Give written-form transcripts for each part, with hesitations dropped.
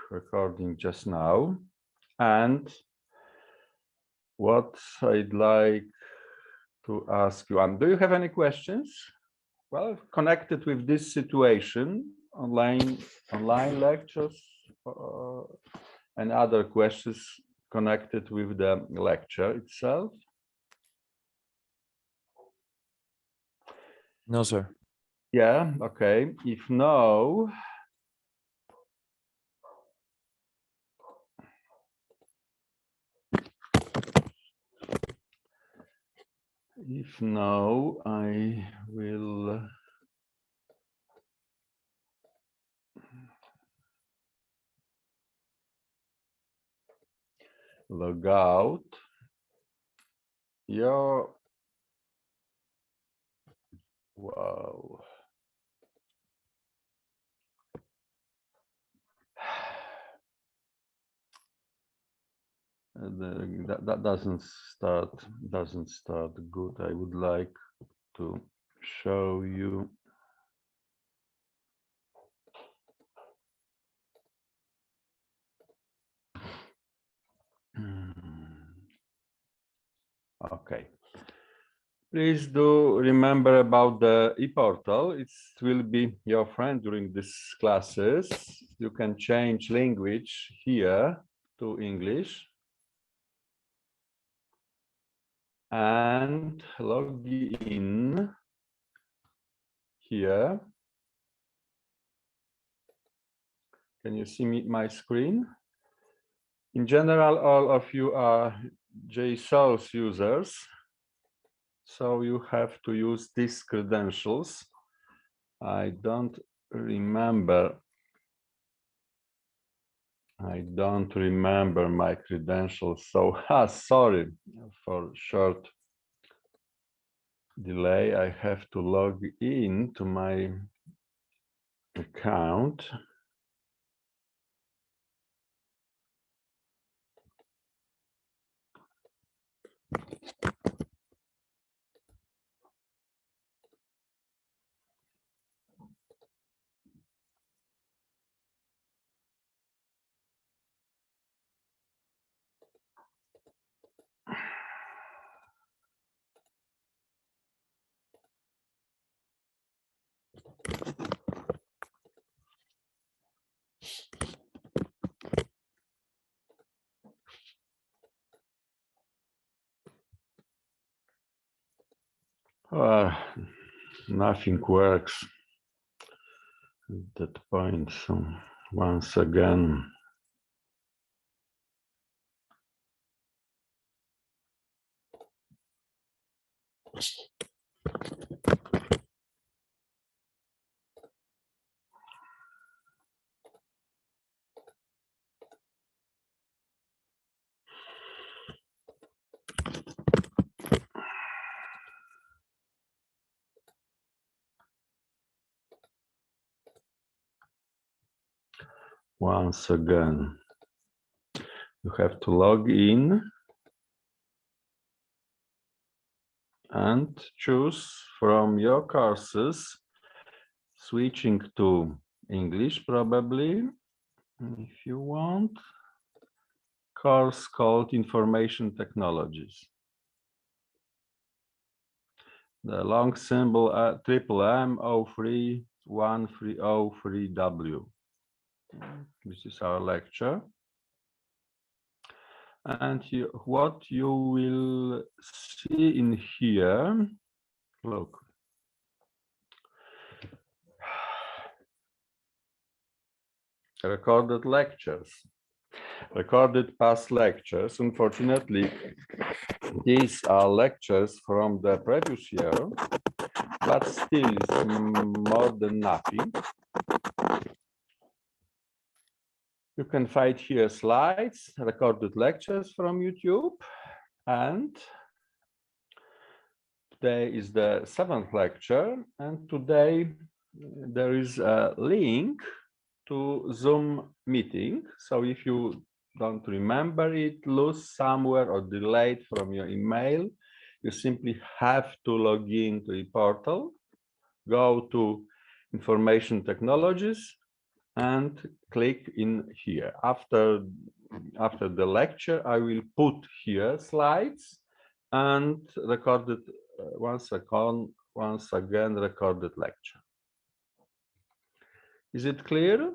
recording just now. And what I'd like to ask you, do you have any questions? Well, connected with this situation, online lectures, and other questions connected with the lecture itself? No, sir. Yeah, okay. If no, I will log out. Wow. That doesn't start good. I would like to show you. Okay. Please do remember about the ePortal. It will be your friend during these classes. You can change language here to English and log in here. Can you see my screen? In general, all of you are JSOULS users, so you have to use these credentials. I don't remember my credentials, so sorry for short delay. I have to log in to my account. Nothing works at that point. So once again, you have to log in and choose from your courses, switching to English probably, if you want, course called Information Technologies. The long symbol MMO31303W. This is our lecture. And what you will see in here, look. Recorded lectures, recorded past lectures. Unfortunately, these are lectures from the previous year, but still it's more than nothing. You can find here slides, recorded lectures from YouTube, and today is the 7th lecture, and today there is a link to Zoom meeting. So if you don't remember it, lose somewhere or delayed from your email, you simply have to log in to ePortal, go to Information Technologies, and click in here. After the lecture, I will put here slides and recorded once again recorded lecture. Is it clear?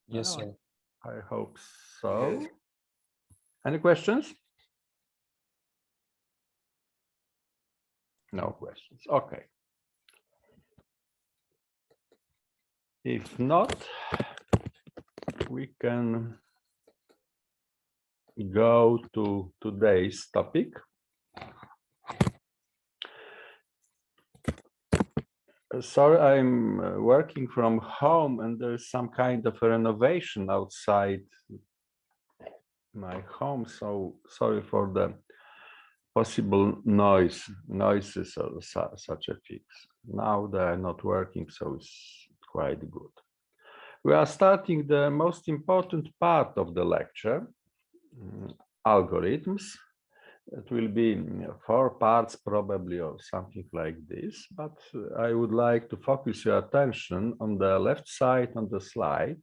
Yes, sir. I hope so. Any questions? No questions. Okay. If not, we can go to today's topic. Sorry, I'm working from home and there's some kind of renovation outside my home, so sorry for the possible noises or such a things. Now they are not working, so it's quite good. We are starting the most important part of the lecture, algorithms. It will be 4 parts probably or something like this, but I would like to focus your attention on the left side on the slide,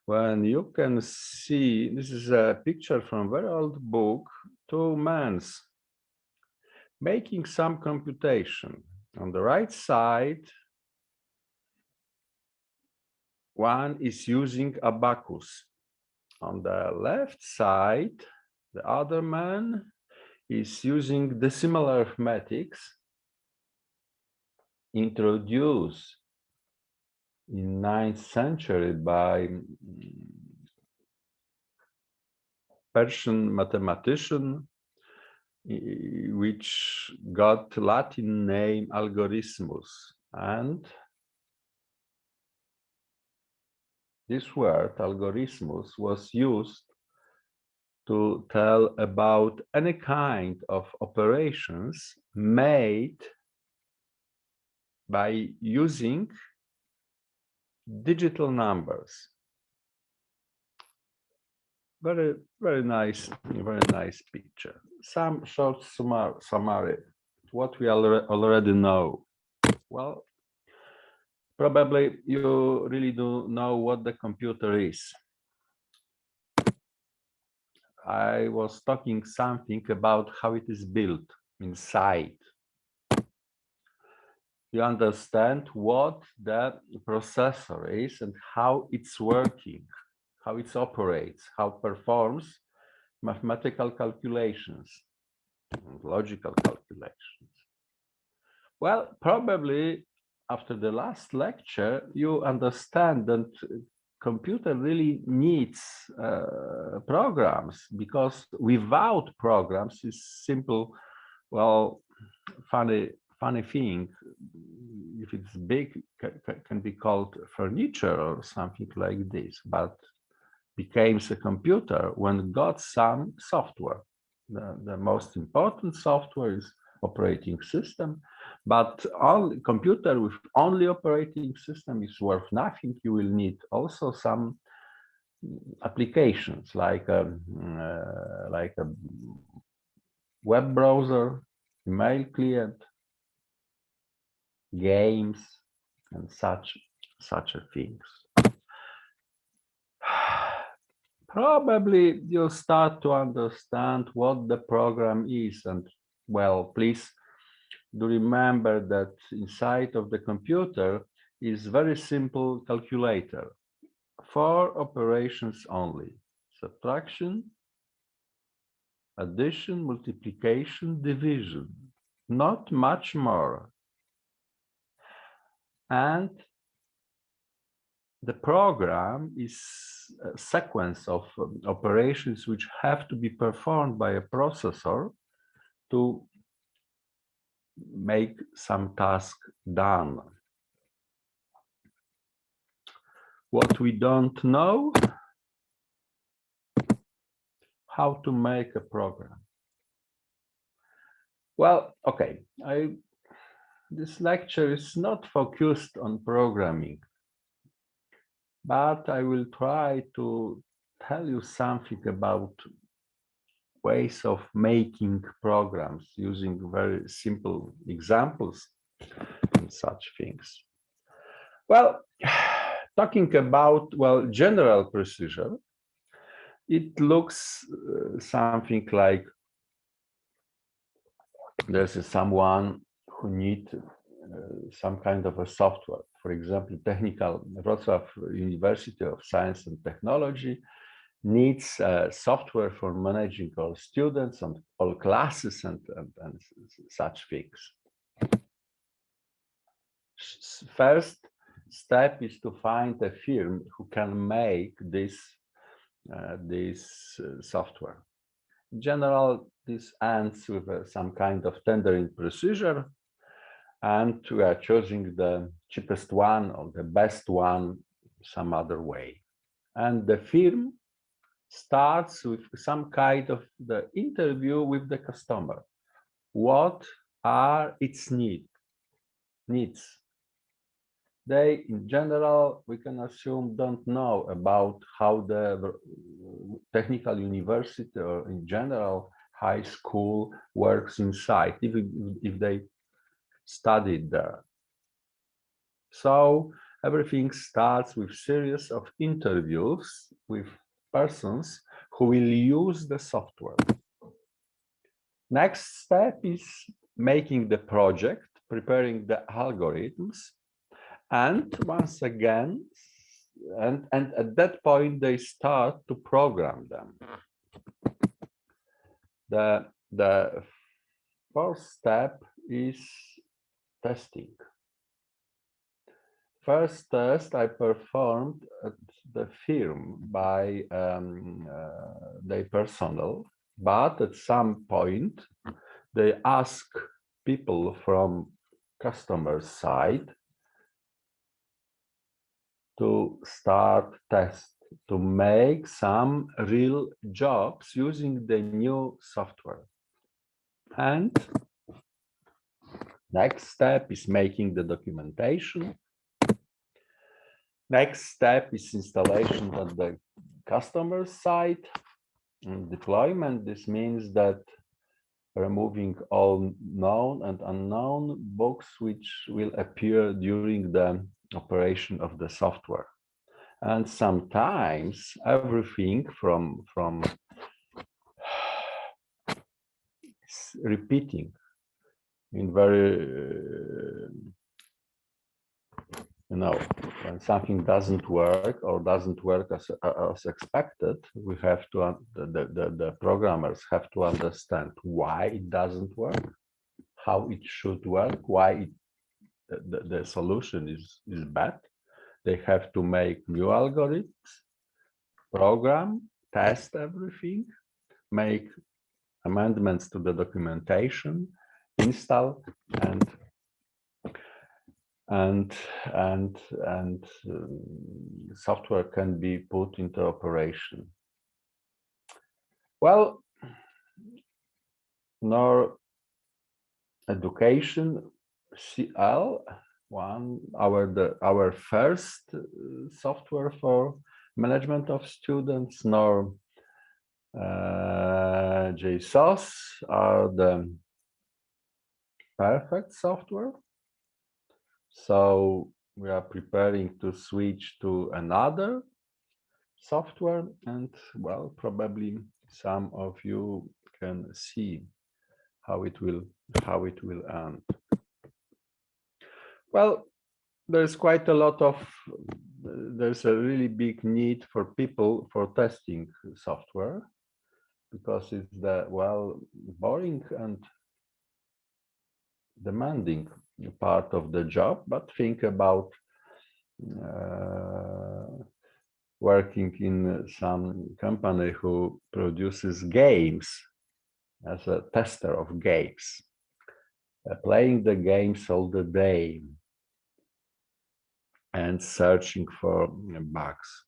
when you can see, this is a picture from a very old book, 2 men making some computation. On the right side, one is using abacus. On the left side, the other man is using decimal arithmetics introduced in 9th century by Persian mathematician, which got Latin name algorithmus. And this word algorithmus was used to tell about any kind of operations made by using digital numbers. Very nice picture. Some short summary. What we already know. Well, probably you really do know what the computer is. I was talking something about how it is built inside. You understand what the processor is and how it's working, how it operates, how it performs mathematical calculations, logical calculations. Well, probably after the last lecture, you understand that computer really needs programs, because without programs is simple, well, funny thing. If it's big, can be called furniture or something like this, but becomes a computer when got some software. The most important software is operating system, but all computer with only operating system is worth nothing. You will need also some applications like a web browser, email client, games, and such things. Probably you'll start to understand what the program is, and well, please do remember that inside of the computer is very simple calculator. 4 operations only: subtraction, addition, multiplication, division, not much more. And the program is a sequence of operations which have to be performed by a processor to make some task done. What we don't know, how to make a program. Well, okay, this lecture is not focused on programming, but I will try to tell you something about ways of making programs using very simple examples and such things. Well, talking about, well, general procedure, it looks something like there's someone who needs some kind of a software. For example, Wrocław University of Science and Technology needs software for managing all students and all classes and such things. First step is to find a firm who can make this software. In general, this ends with some kind of tendering procedure, and we are choosing the cheapest one or the best one some other way. And the firm starts with some kind of the interview with the customer. What are its needs? They, in general, we can assume, don't know about how the technical university or in general high school works inside, if they studied there. So everything starts with series of interviews with persons who will use the software. Next step is making the project, preparing the algorithms, and once again, and at that point they start to program them. The fourth step is testing. First test I performed at the firm by their personnel, but at some point they ask people from customer side to start test, to make some real jobs using the new software. And next step is making the documentation. Next step is installation at the customer side and deployment. This means that removing all known and unknown bugs which will appear during the operation of the software. And sometimes everything from repeating in very when something doesn't work or doesn't work as expected, we have to the programmers have to understand why it doesn't work, how it should work, why the solution is bad. They have to make new algorithms, program, test everything, make amendments to the documentation, install, and software can be put into operation. Well, nor education CL our first software for management of students, nor JSOS are the perfect software. So we are preparing to switch to another software, and well, probably some of you can see how it will end. Well, there's quite a lot of there's a really big need for people for testing software, because it's the boring and demanding part of the job. But think about working in some company who produces games as a tester of games, playing the games all the day and searching for bugs.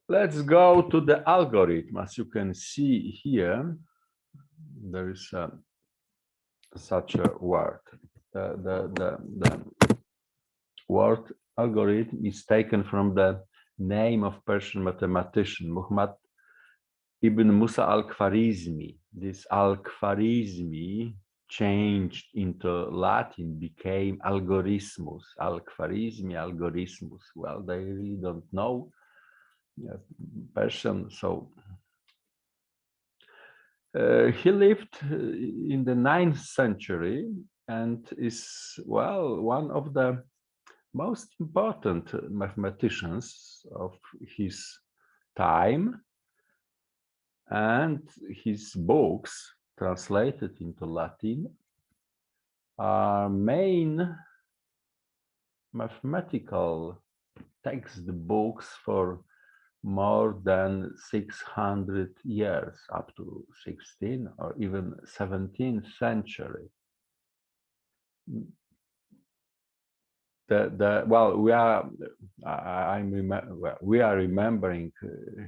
Let's go to the algorithm. As you can see here, there is such a word. The word algorithm is taken from the name of Persian mathematician Muhammad ibn Musa al-Khwarizmi. This al-Khwarizmi changed into Latin, became algorithmus, algorithmi, algorithmus. Well, they really don't know Persian, so he lived in the 9th century and is, well, one of the most important mathematicians of his time, and his books translated into Latin are main mathematical textbooks for more than 600 years, up to 16th or even 17th century. Well, we are remembering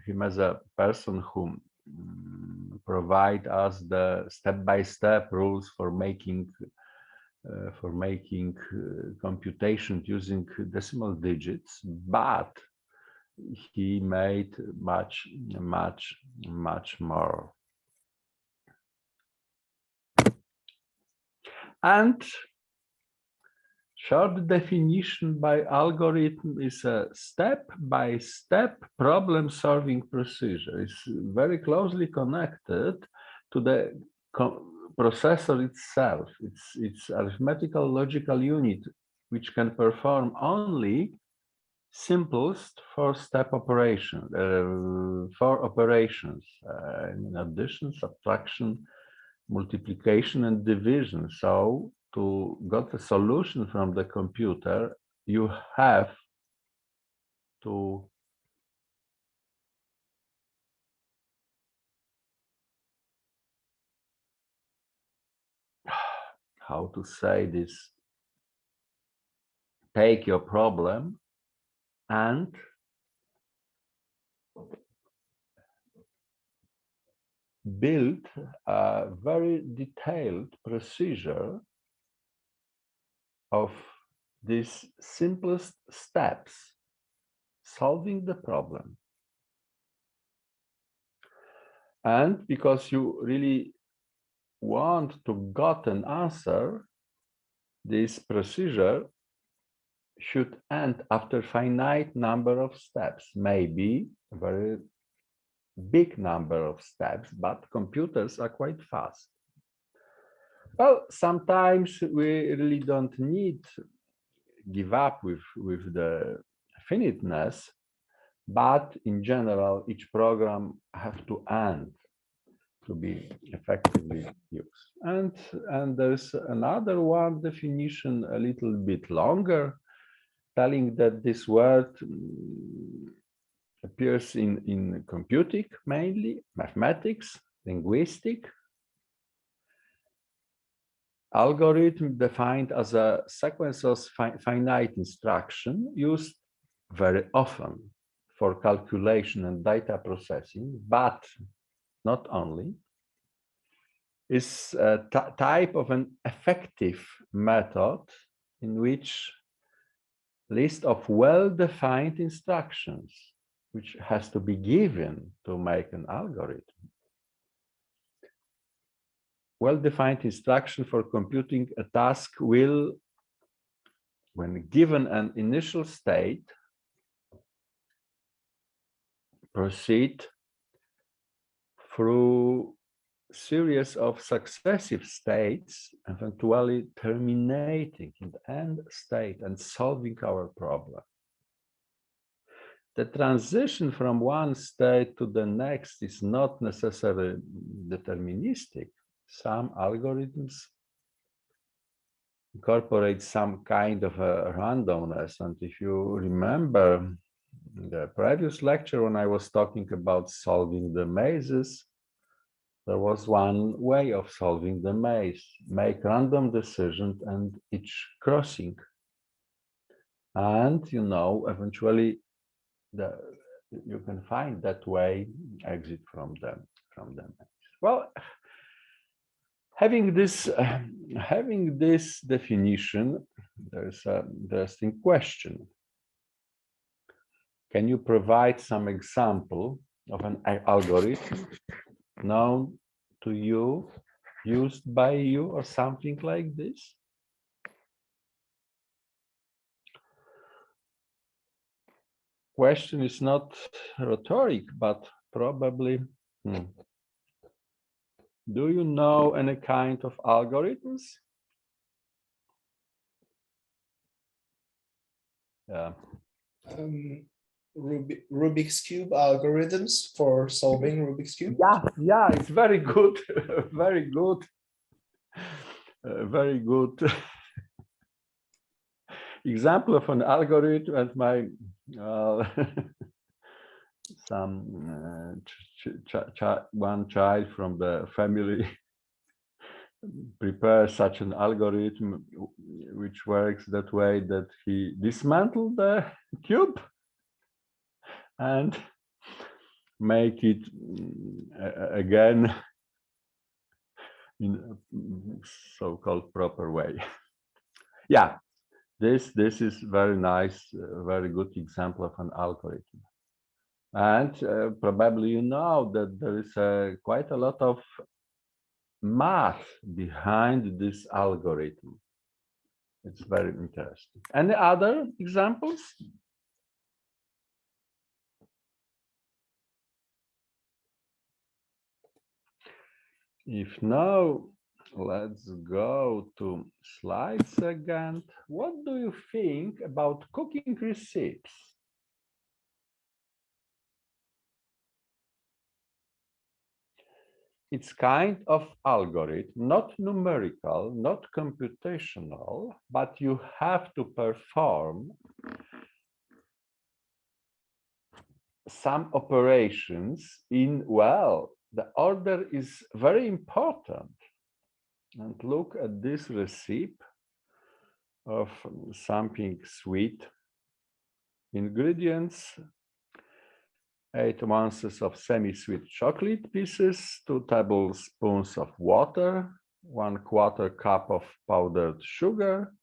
him as a person who provide us the step-by-step rules for making computation using decimal digits, but he made much more. And short definition by algorithm is a step-by-step problem-solving procedure. It's very closely connected to the processor itself. It's arithmetical logical unit, which can perform only simplest four-step operation, four operations, in addition, subtraction, multiplication, and division. So to get a solution from the computer, you have to how to say this, take your problem and build a very detailed procedure of these simplest steps, solving the problem. And because you really want to get an answer, this procedure should end after finite number of steps, maybe a very big number of steps, but computers are quite fast. Well, sometimes we really don't need give up with the finiteness, but in general, each program has to end to be effectively used. And there's another one definition a little bit longer, telling that this word appears in computing mainly, mathematics, linguistic. Algorithm defined as a sequence of finite instruction used very often for calculation and data processing, but not only, is a type of an effective method in which list of well-defined instructions, which has to be given to make an algorithm. Well-defined instruction for computing a task will, when given an initial state, proceed through series of successive states, eventually terminating in the end state and solving our problem. The transition from one state to the next is not necessarily deterministic. Some algorithms incorporate some kind of a randomness. And if you remember the previous lecture when I was talking about solving the mazes, there was one way of solving the maze: make random decisions and each crossing. And you know, eventually you can find that way exit from the maze. Well, having this definition, there's an interesting question. Can you provide some example of an algorithm known to you used by you or something like this? Question is not rhetoric, but probably, do you know any kind of algorithms? Yeah. Rubik's Cube algorithms for solving Rubik's Cube? Yeah, it's very good, very good, very good example of an algorithm. And my one child from the family prepares such an algorithm which works that way, that he dismantled the cube and make it again in a so-called proper way. Yeah, this is very nice, very good example of an algorithm. And probably you know that there is quite a lot of math behind this algorithm. It's very interesting. Any other examples? If no, let's go to slides again. What do you think about cooking recipes? It's kind of algorithm, not numerical, not computational, but you have to perform some operations in, well, the order is very important. And look at this recipe of something sweet. Ingredients: 8 ounces of semi-sweet chocolate pieces, 2 tablespoons of water, 1/4 cup of powdered sugar,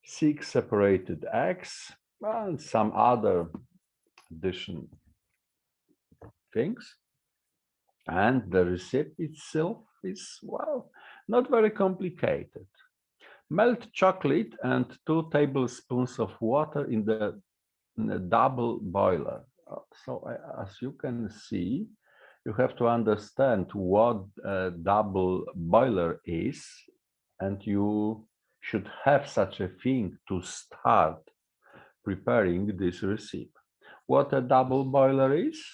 6 separated eggs, and some other additional things. And the recipe itself is, well, not very complicated. Melt chocolate and 2 tablespoons of water in a double boiler. So as you can see, you have to understand what a double boiler is, and you should have such a thing to start preparing this recipe. What a double boiler is?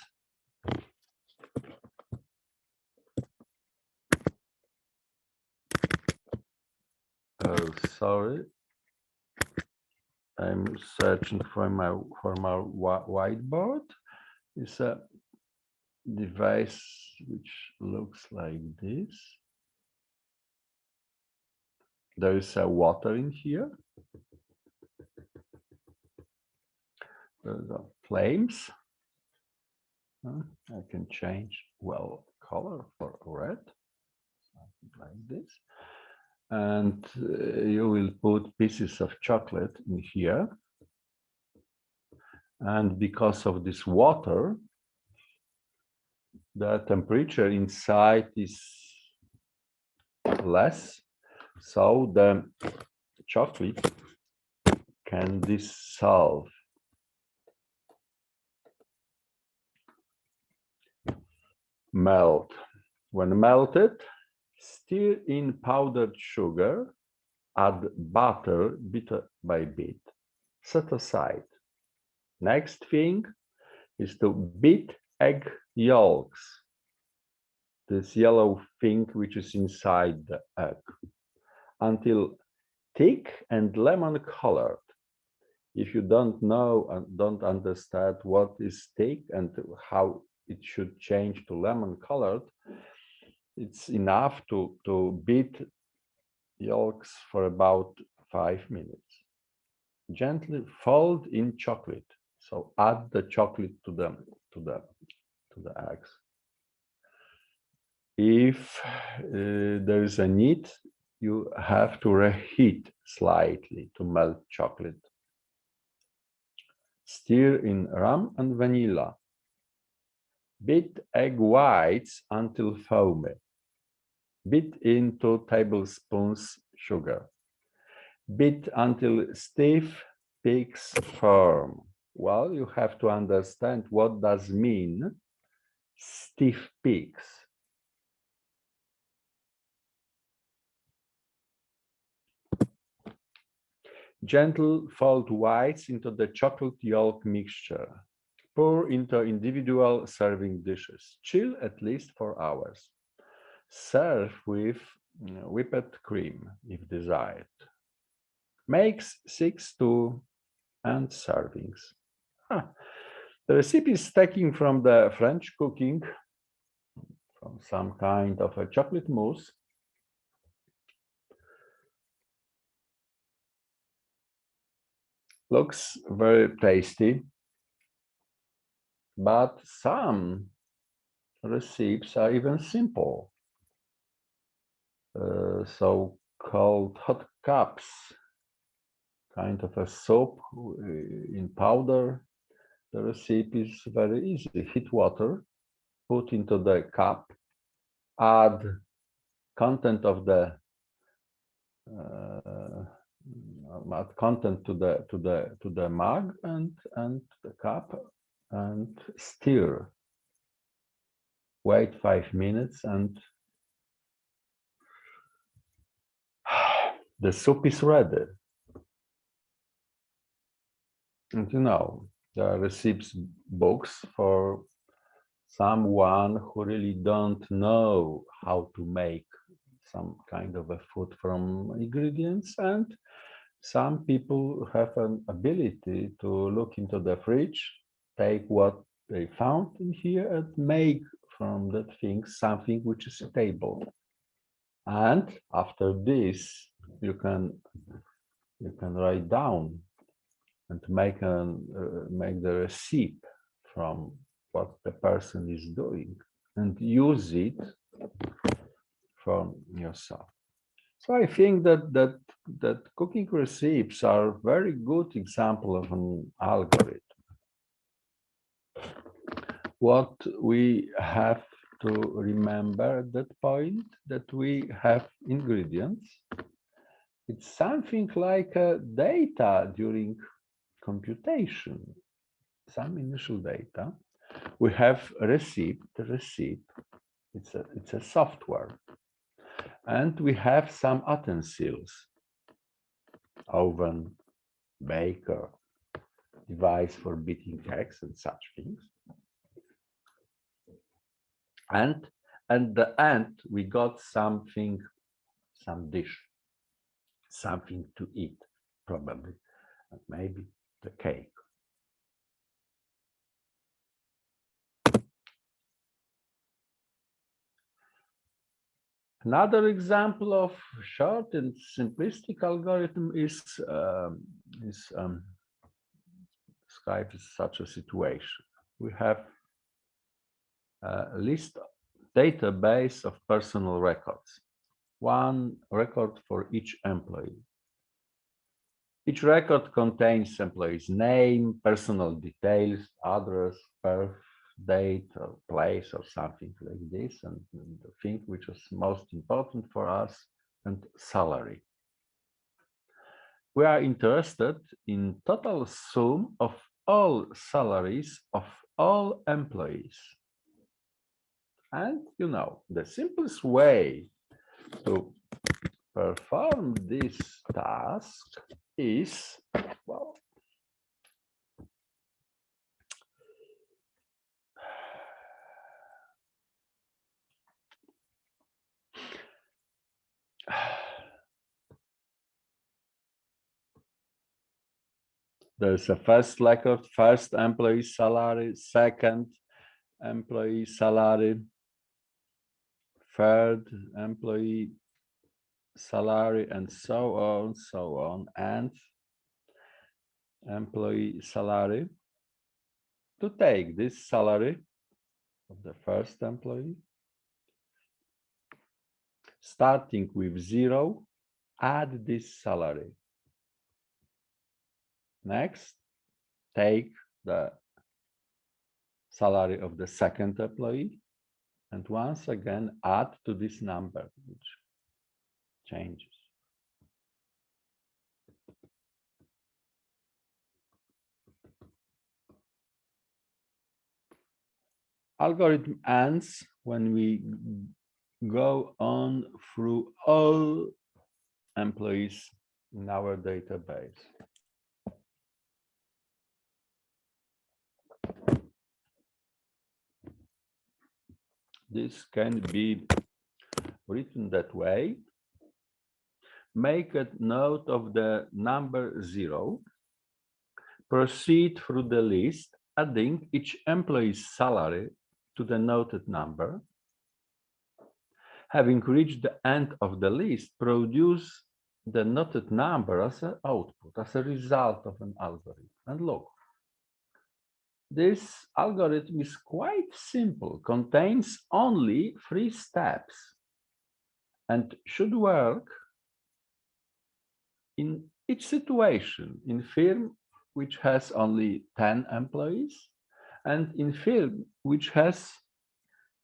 Oh, sorry. I'm searching for my whiteboard. It's a device which looks like this. There is water in here. There's flames. I can change, well, color for red, something like this. And you will put pieces of chocolate in here. And because of this water, the temperature inside is less, so the chocolate can dissolve. Melt. When melted, stir in powdered sugar, add butter bit by bit. Set aside. Next thing is to beat egg yolks. This yellow thing which is inside the egg, until thick and lemon colored. If you don't know and don't understand what is thick and how it should change to lemon colored, it's enough to beat yolks for about 5 minutes. Gently fold in chocolate. So add the chocolate to the eggs. If there is a need, you have to reheat slightly to melt chocolate. Stir in rum and vanilla. Beat egg whites until foamy. Beat in 2 tablespoons sugar. Beat until stiff peaks form. Well, you have to understand what does mean stiff peaks. Gentle fold whites into the chocolate yolk mixture. Pour into individual serving dishes. Chill at least 4 hours. Serve with whipped cream if desired. Makes 6 to and servings. The recipe is taken from the French cooking, from some kind of a chocolate mousse. Looks very tasty, but some recipes are even simple. So-called hot cups, kind of a soap in powder. The recipe is very easy. Heat water, put into the cup, add content of the content to the mug and the cup, and stir. Wait 5 minutes and the soup is ready. And you know, there are recipes books for someone who really don't know how to make some kind of a food from ingredients, and some people have an ability to look into the fridge, take what they found in here and make from that thing something which is stable. And after this, you can write down and make the receipt from what the person is doing and use it for yourself. So I think that cooking recipes are a very good example of an algorithm. What we have to remember at that point, that we have ingredients. It's something like data during computation, some initial data. We have a receipt, the receipt, it's a software. And we have some utensils, oven, baker, device for beating eggs and such things. And at the end, we got something, some dish, something to eat, probably, and maybe the cake. Another example of short and simplistic algorithm is described as such a situation. We have a list database of personal records, one record for each employee. Each record contains employee's name, personal details, address, birth date, or place, or something like this, and the thing which was most important for us, and salary. We are interested in total sum of all salaries of all employees. And you know, the simplest way to perform this task is, well, there's a first record, first employee salary, second employee salary, third employee salary, and so on, and employee salary. To take this salary of the first employee, starting with 0, add this salary. Next, take the salary of the second employee, and once again add to this number, which changes. Algorithm ends when we go on through all employees in our database. This can be written that way. Make a note of the number 0. Proceed through the list, adding each employee's salary to the noted number. Having reached the end of the list, produce the noted number as an output, as a result of an algorithm. And look, this algorithm is quite simple, contains only 3 steps, and should work in each situation, in firm which has only 10 employees, and in firm which has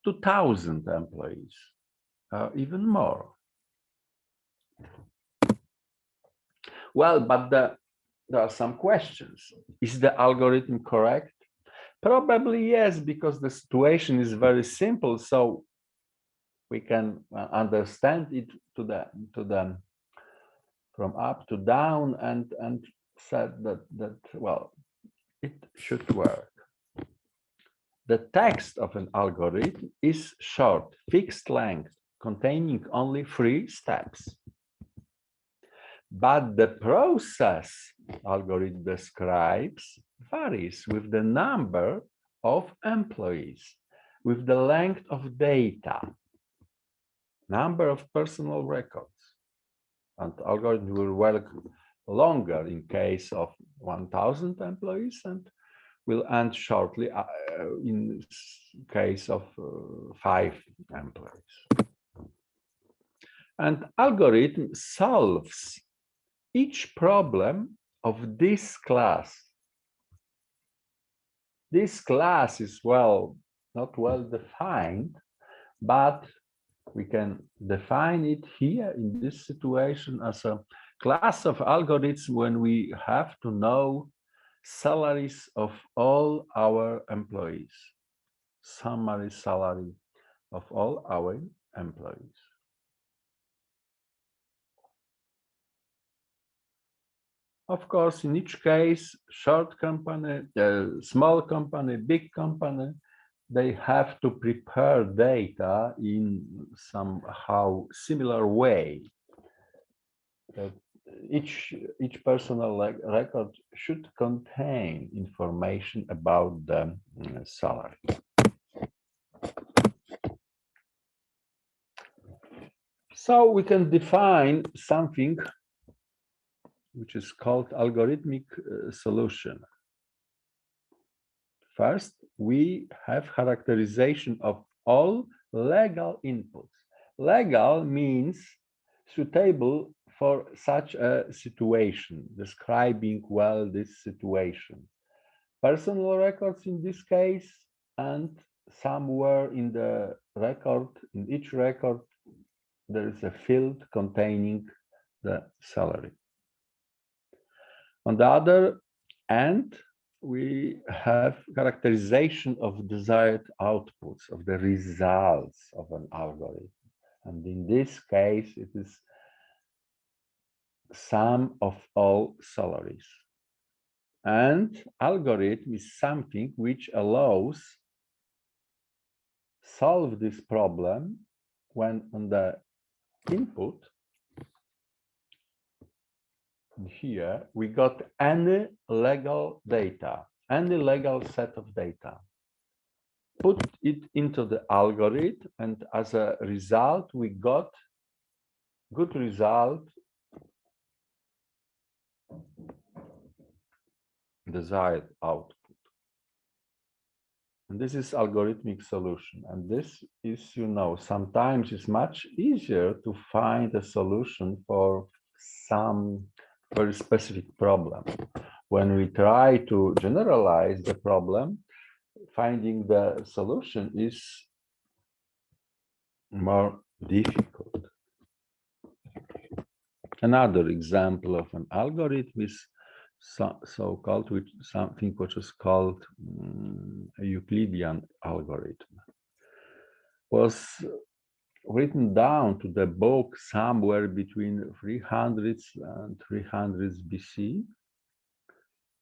2,000 employees, even more. Well, but there are some questions. Is the algorithm correct? Probably yes, because the situation is very simple, so we can understand it from up to down and said that well, it should work. The text of an algorithm is short, fixed length, containing only 3 steps. But the process algorithm describes varies with the number of employees, with the length of data, number of personal records. And algorithm will work longer in case of 1,000 employees and will end shortly in case of 5 employees. And algorithm solves each problem of this class. This class is not well defined, but we can define it here in this situation as a class of algorithms when we have to know salaries of all our employees, summary salary of all our employees. Of course, in each case, short company, small company, big company, they have to prepare data in somehow similar way. Each personal record should contain information about the salary. So we can define something which is called algorithmic solution. First, we have characterization of all legal inputs. Legal means suitable for such a situation, describing well this situation. Personal records in this case, and somewhere in the record, in each record, there is a field containing the salary. On the other hand, we have characterization of desired outputs, of the results of an algorithm. And in this case, it is sum of all salaries. And algorithm is something which allows solve this problem when on the input here we got any legal data, any legal set of data. Put it into the algorithm, and as a result, we got good result, desired output. And this is algorithmic solution. And this is, sometimes it's much easier to find a solution for some very specific problem. When we try to generalize the problem, finding the solution is more difficult. Another example of an algorithm is so-called something which is called a Euclidean algorithm. Was written down to the book somewhere between 300s and 300s BC.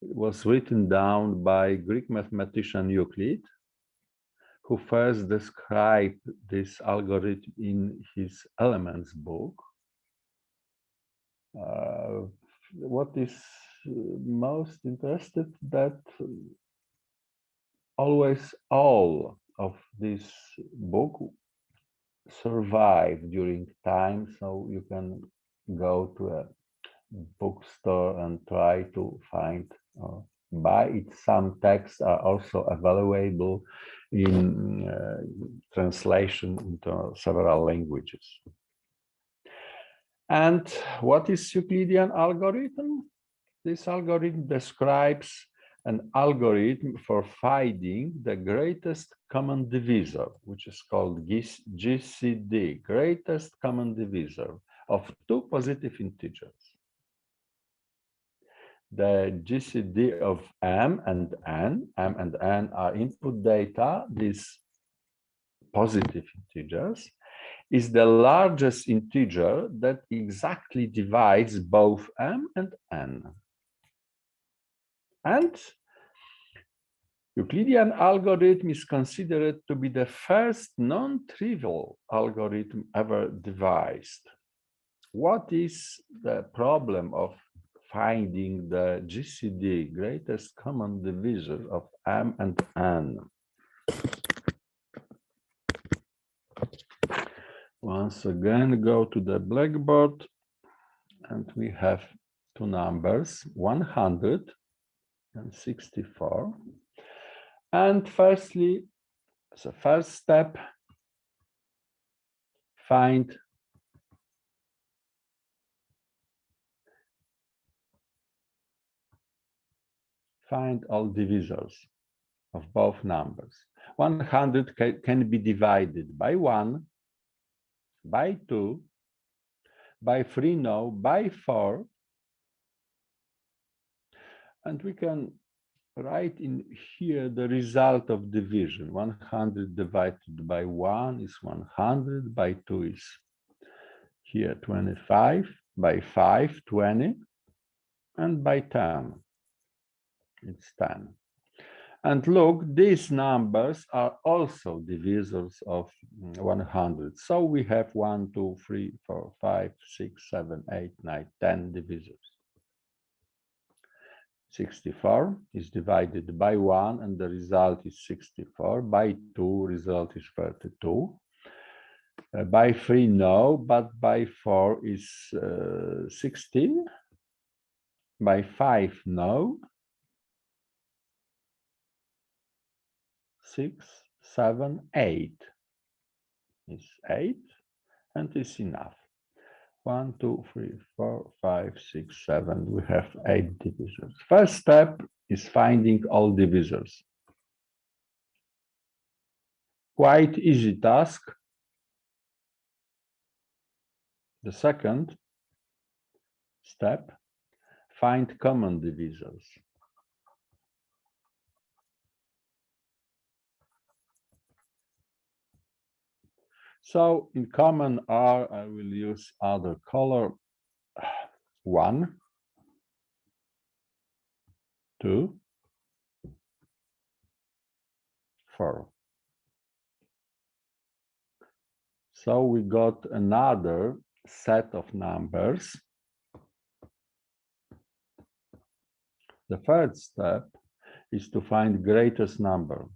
It was written down by Greek mathematician Euclid, who first described this algorithm in his Elements book. What is most interesting that always all of this book survive during time, so you can go to a bookstore and try to find or buy it. Some texts are also available in translation into several languages. And what is Euclidean algorithm? This algorithm describes an algorithm for finding the greatest common divisor, which is called GCD, greatest common divisor of two positive integers. The GCD of m and n are input data, these positive integers, is the largest integer that exactly divides both m and n. And Euclidean algorithm is considered to be the first non-trivial algorithm ever devised. What is the problem of finding the GCD, greatest common divisor of m and n? Once again, go to the blackboard, and we have two numbers, 164. And firstly, as a first step, find all divisors of both numbers. 100 can be divided by 1, by 2, by 3, no, by 4. And we can write in here the result of division. 100 divided by 1 is 100, by 2 is here 25, by 5, 20, and by 10, it's 10. And look, these numbers are also divisors of 100. So we have 1, 2, 3, 4, 5, 6, 7, 8, 9, 10 divisors. 64 is divided by 1, and the result is 64. By 2, result is 32. By 3, no, but by 4 is 16. By 5, no. 6, 7, 8 is 8, and it's enough. 1, 2, 3, 4, 5, 6, 7. We have 8 divisors. First step is finding all divisors. Quite easy task. The second step, find common divisors. So in common R, I will use other color. 1, 2, 4. So we got another set of numbers. The third step is to find greatest number.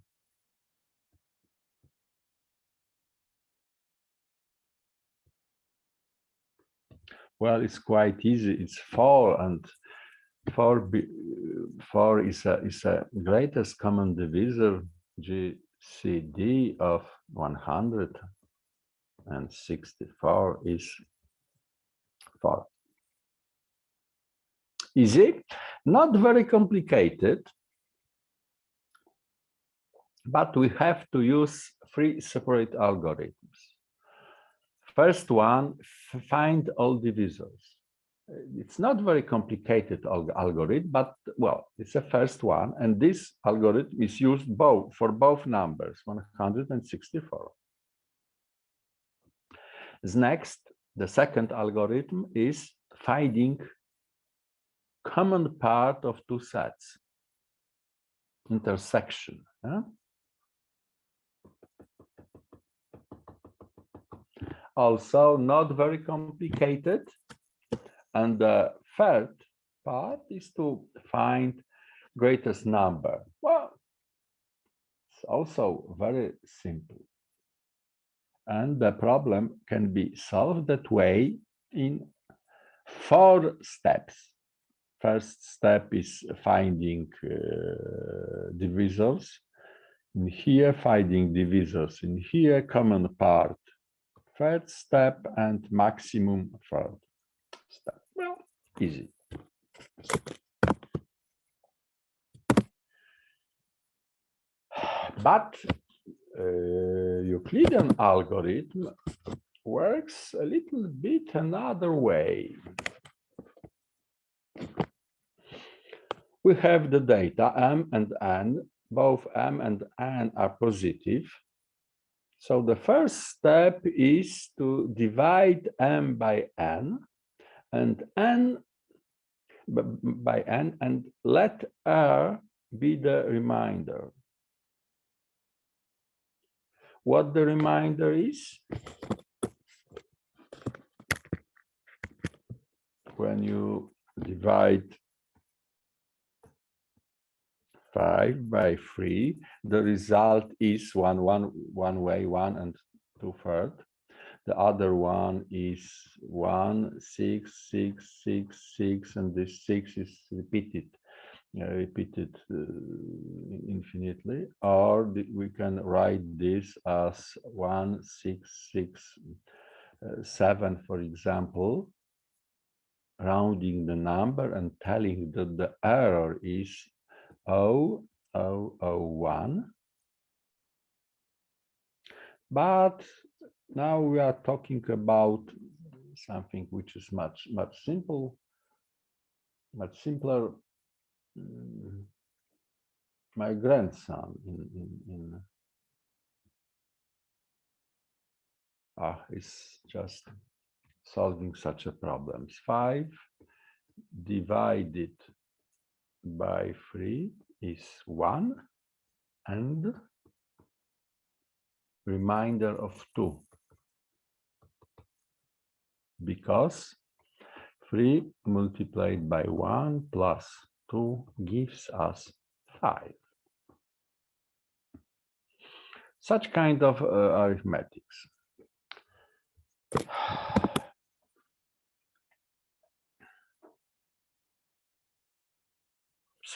Well, it's quite easy. It's 4, and 4 is a greatest common divisor, GCD of 164 is 4. Easy, not very complicated, but we have to use 3 separate algorithms. First one, find all divisors. It's not very complicated algorithm, but well, it's a first one, and this algorithm is used for both numbers, 164. Next, the second algorithm is finding common part of two sets, intersection. Also not very complicated. And the third part is to find greatest number. Well, it's also very simple. And the problem can be solved that way in 4 steps. First step is finding divisors. In here, finding divisors. In here, common part. Third step and maximum third step. Well, easy. But Euclidean algorithm works a little bit another way. We have the data m and n. Both m and n are positive. So the first step is to divide m by n and n by n and let r be the remainder. What the remainder is? When you divide 5 by 3, the result is one way, 1 and 2/3. The other one is 1, 6, 6, 6, 6, and this 6 is repeated infinitely. Or we can write this as 1, 6, 6, 7, for example, rounding the number and telling that the error is 0001. But now we are talking about something which is much simpler. My grandson is just solving such a problem. 5 divided by 3 is 1 and remainder of 2, because 3 multiplied by 1 plus 2 gives us 5. Such kind of arithmetics.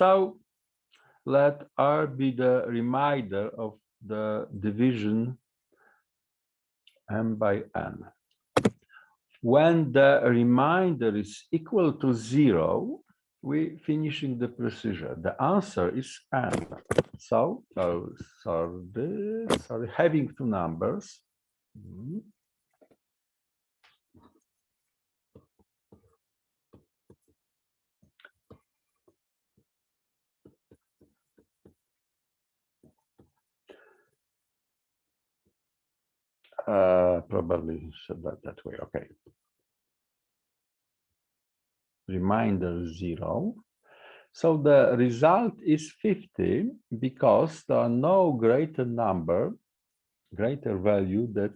So let R be the remainder of the division m by n. When the remainder is equal to 0, we finishing the procedure. The answer is n. So, sorry, having two numbers. Probably said that way. Okay. Remainder 0. So the result is 50 because there are no greater value that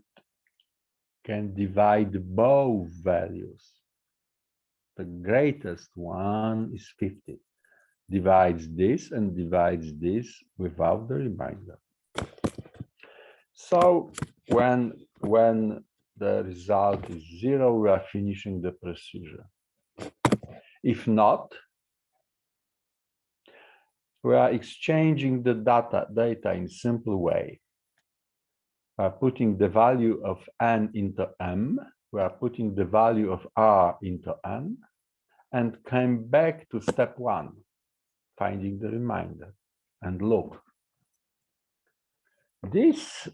can divide both values. The greatest one is 50. Divides this and divides this without the remainder. So when the result is 0, we are finishing the procedure. If not, we are exchanging the data in simple way. We are putting the value of n into m. We are putting the value of r into n, and came back to step 1, finding the remainder. And look, this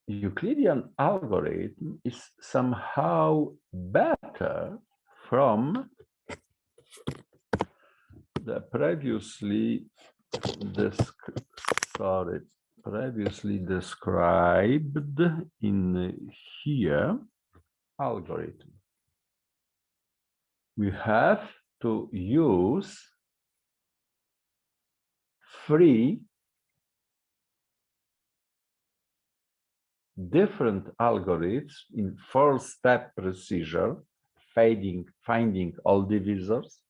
Euclidean algorithm is somehow better from the previously described in here algorithm. We have to use 3 different algorithms in 4-step procedure, finding all divisors,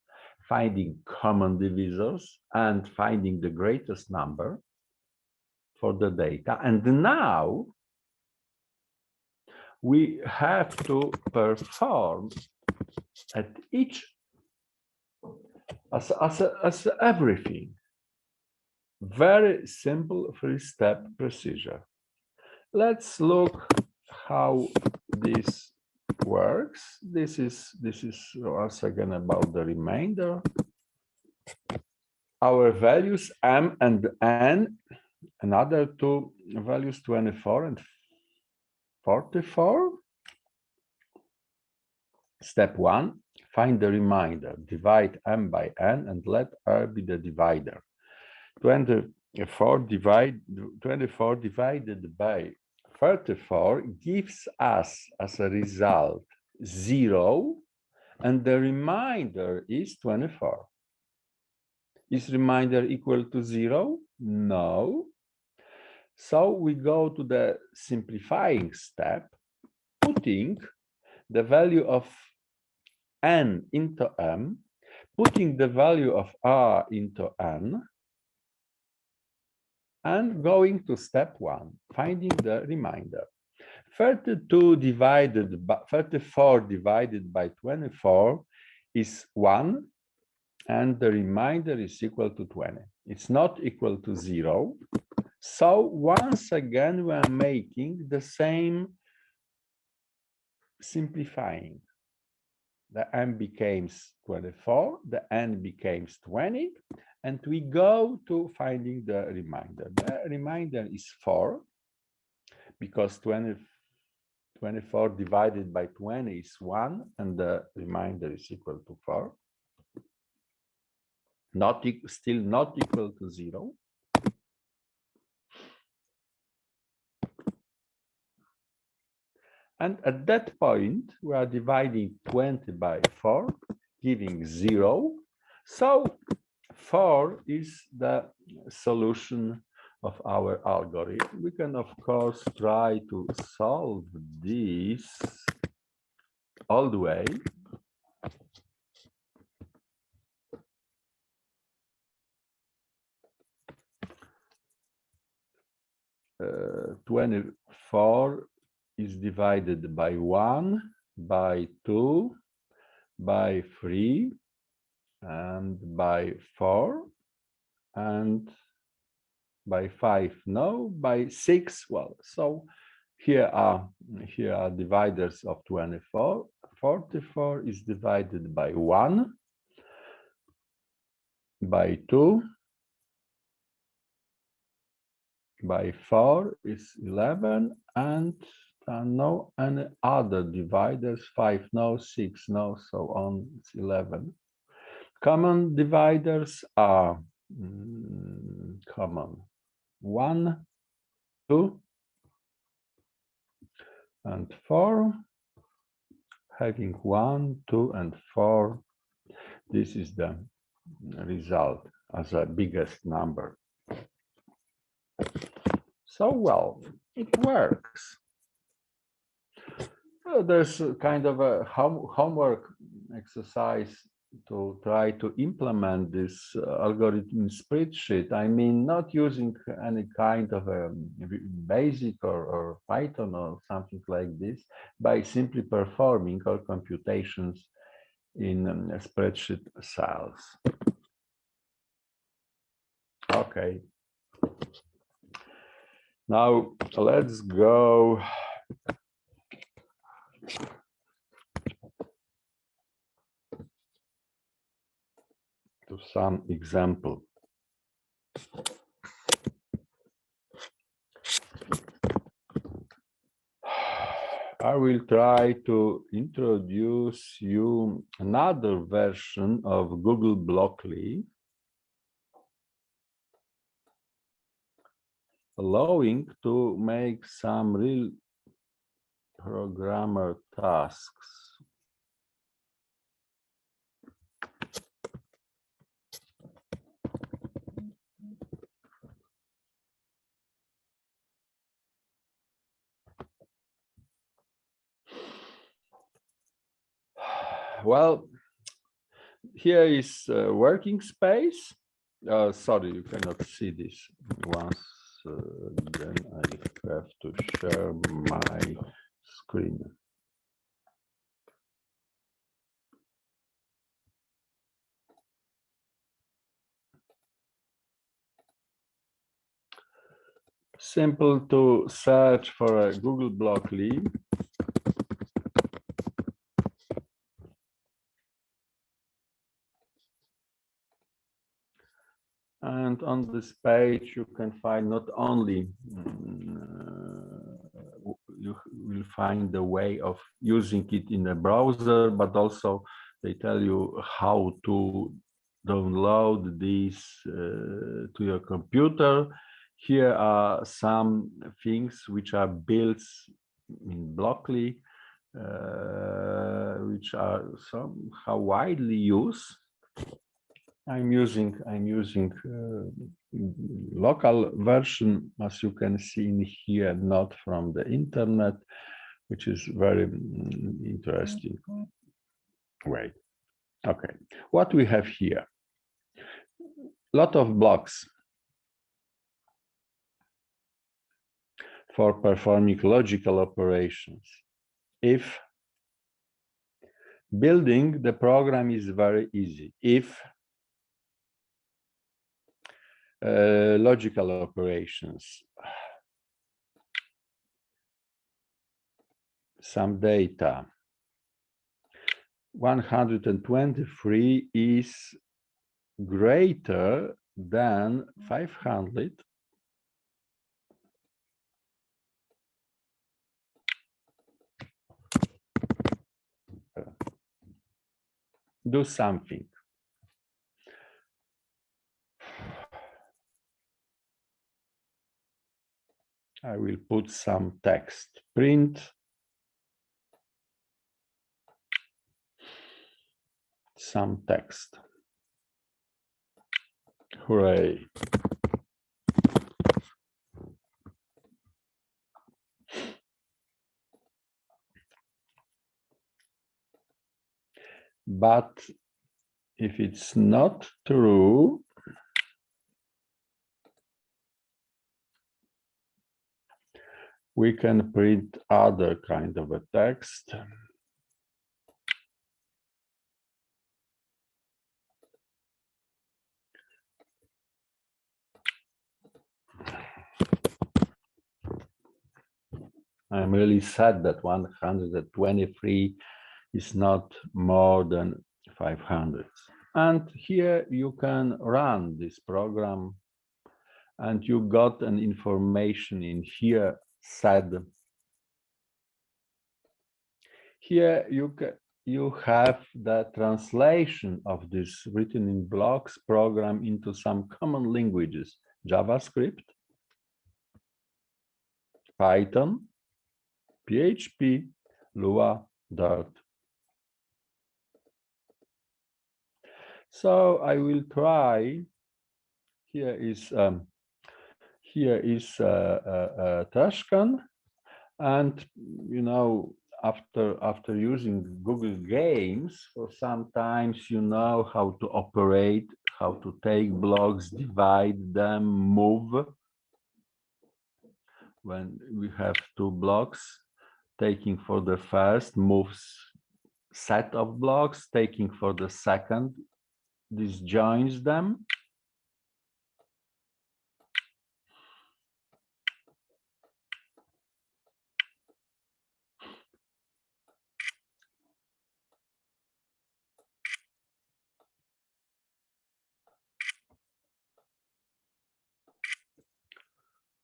finding common divisors, and finding the greatest number for the data. And now we have to perform at each as everything. Very simple 3-step procedure. Let's look how this works. This is once again about the remainder. Our values m and n, another 2 values 24 and 44. Step 1, find the remainder. Divide m by n and let r be the divider. 24 divided by 34 gives us as a result 0, and the remainder is 24. Is remainder equal to 0? No. So we go to the simplifying step, putting the value of n into m, putting the value of r into n, and going to step 1, finding the remainder. 34 divided by 24 is 1, and the remainder is equal to 20. It's not equal to 0. So once again, we are making the same simplifying. The m becomes 24, the n becomes 20, and we go to finding the remainder. The remainder is 4, because 24 divided by 20 is 1, and the remainder is equal to 4. Still not equal to 0. And at that point, we are dividing 20 by 4, giving 0. So 4 is the solution of our algorithm. We can, of course, try to solve this all the way. Uh, 24 is divided by 1, by 2, by 3, and by 4, and by 5, no, by 6. Well, so here are dividers of 24. 44 is divided by 1, by 2, by 4 is 11, and no any other dividers, 5 no, 6 no, so on, it's 11. Common dividers are common 1, 2, and 4. Having 1, 2, and 4, this is the result as the biggest number. So, well, it works. There's a kind of a homework exercise to try to implement this algorithm spreadsheet. I mean, not using any kind of a BASIC or Python or something like this, by simply performing all computations in spreadsheet cells. Okay. Now let's go to some example. I will try to introduce you another version of Google Blockly, allowing to make some real programmer tasks. Well, here is a working space. Sorry, you cannot see this. Once then I have to share my screen. Simple to search for a Google Blockly. And on this page, you can find not only you will find the way of using it in a browser, but also they tell you how to download this to your computer. Here are some things which are built in Blockly, which are somehow widely used. I'm using local version, as you can see in here, not from the internet, which is very interesting. Wait, okay. What we have here? Lot of blocks for performing logical operations. If building the program is very easy, if logical operations, some data, 123 is greater than 500, do something. I will put some text. Print some text. Hooray. But if it's not true, we can print other kind of a text. I'm really sad that 123 is not more than 500. And here you can run this program, and you got an information in here said. Here you have the translation of this written in blocks program into some common languages: JavaScript, Python, PHP, Lua, Dart. So I will try. Here is Tashkent, and you know, after using Google Games for sometimes, you know how to operate, how to take blocks, divide them, move. When we have two blocks, taking for the first moves set of blocks, taking for the second, disjoins them.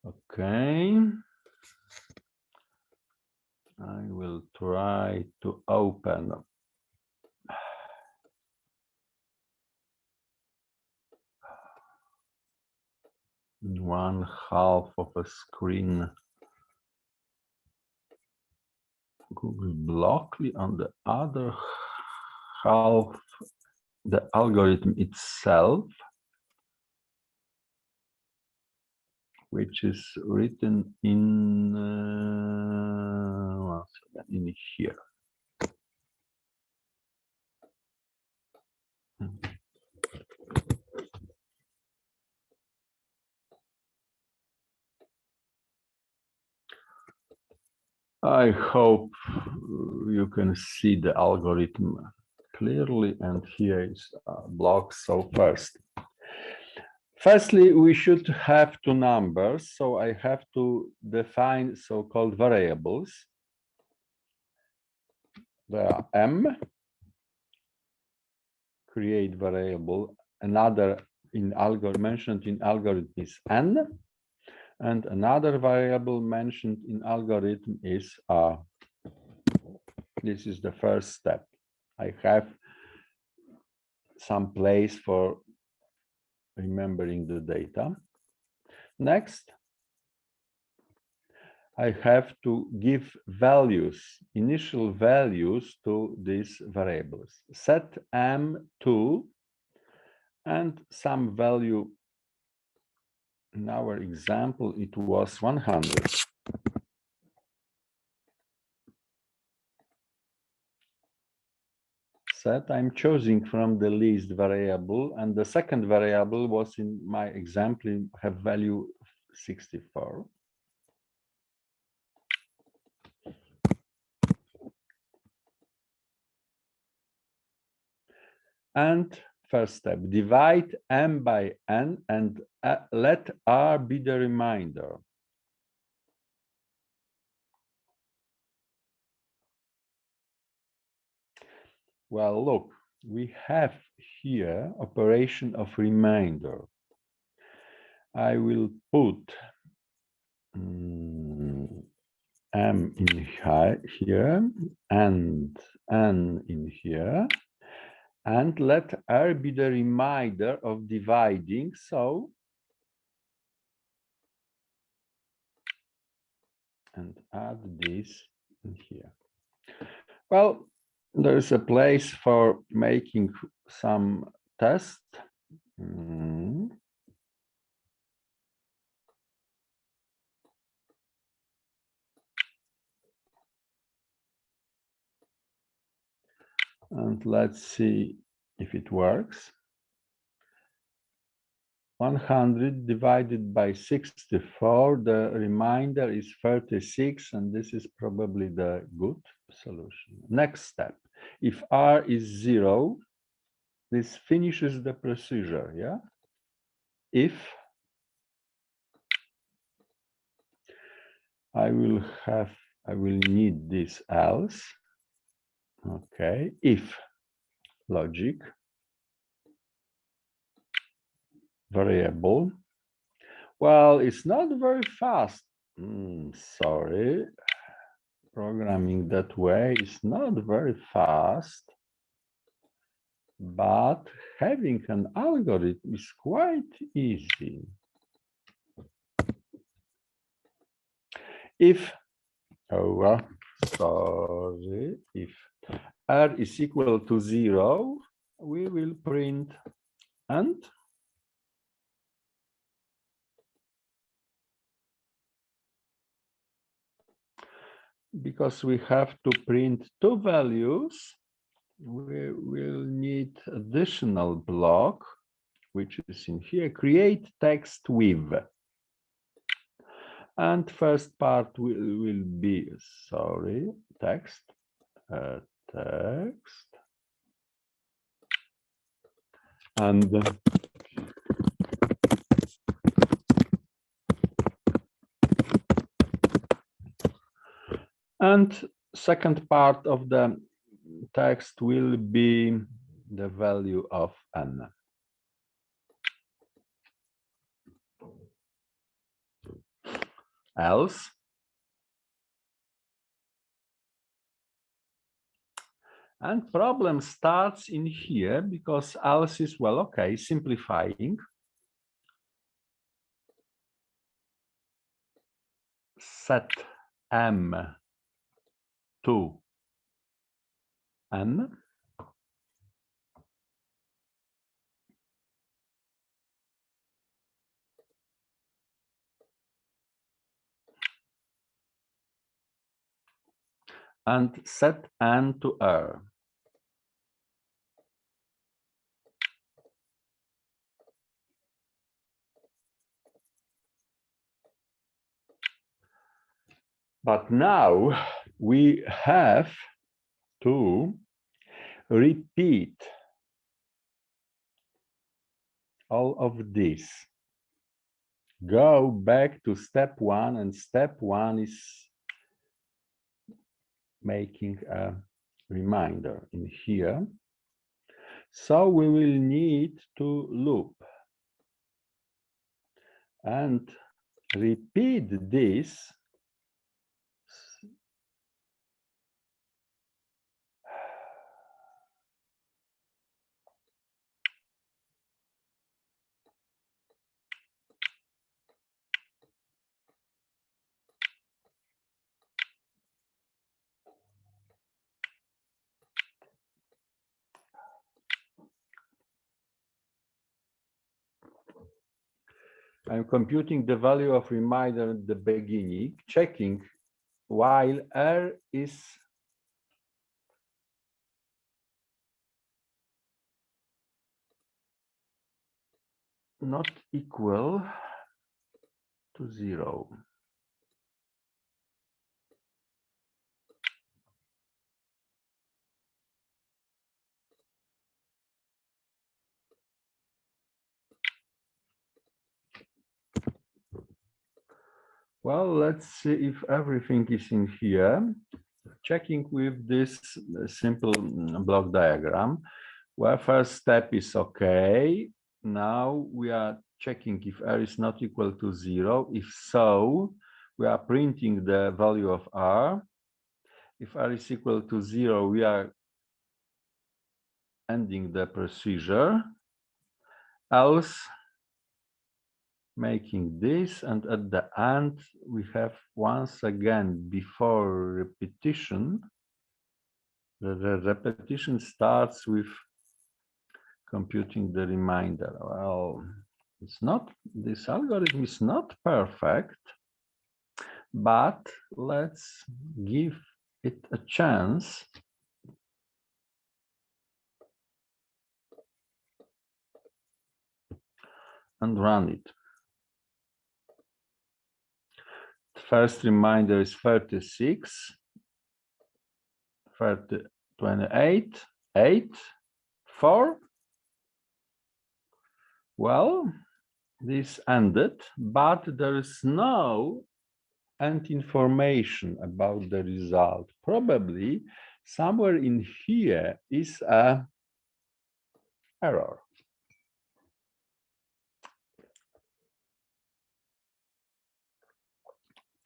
Okay. I will try to open one half of a screen Google Blockly, on the other half the algorithm itself, which is written in once again in here. I hope you can see the algorithm clearly, and here is blocks. So firstly, we should have two numbers. So I have to define so-called variables. There are m, create variable, another in algorithm mentioned in algorithm is n, and another variable mentioned in algorithm is r. This is the first step. I have some place for remembering the data. Next, I have to give values, initial values to these variables. Set m2 and some value. In our example, it was 100. Set I'm choosing from the list variable, and the second variable was in my example have value 64. And first step, divide m by n and let r be the remainder. Well, look, we have here operation of remainder. I will put m in here and n in here, and let r be the remainder of dividing. So, and add this in here. Well, there is a place for making some test. And let's see if it works. 100 divided by 64, the remainder is 36, and this is probably the good solution. Next step, if r is 0, this finishes the procedure, yeah? If I will need this else, okay, if logic, variable, well, it's not very fast. Sorry, programming that way is not very fast, but having an algorithm is quite easy. If, if r is equal to 0, we will print and because we have to print two values, we will need additional block, which is in here, create text with. And first part will be, sorry, text, text. And second part of the text will be the value of n. Else, And problem starts in here because else is, well, okay, simplifying. Set m to n. And set n to r. But now we have to repeat all of this. Go back to step one, and step one is making a reminder in here. So we will need to loop and repeat this I'm computing the value of reminder at the beginning, checking while r is not equal to 0. Well, let's see if everything is in here. Checking with this simple block diagram, where first step is okay. Now we are checking if r is not equal to 0. If so, we are printing the value of r. If r is equal to 0, we are ending the procedure. Else, making this, and at the end we have once again, before repetition, the repetition starts with computing the reminder. Well, it's not, this algorithm is not perfect, but let's give it a chance. And run it. First reminder is 36, 28, 8, 4. Well, this ended, but there is no end information about the result. Probably somewhere in here is a error.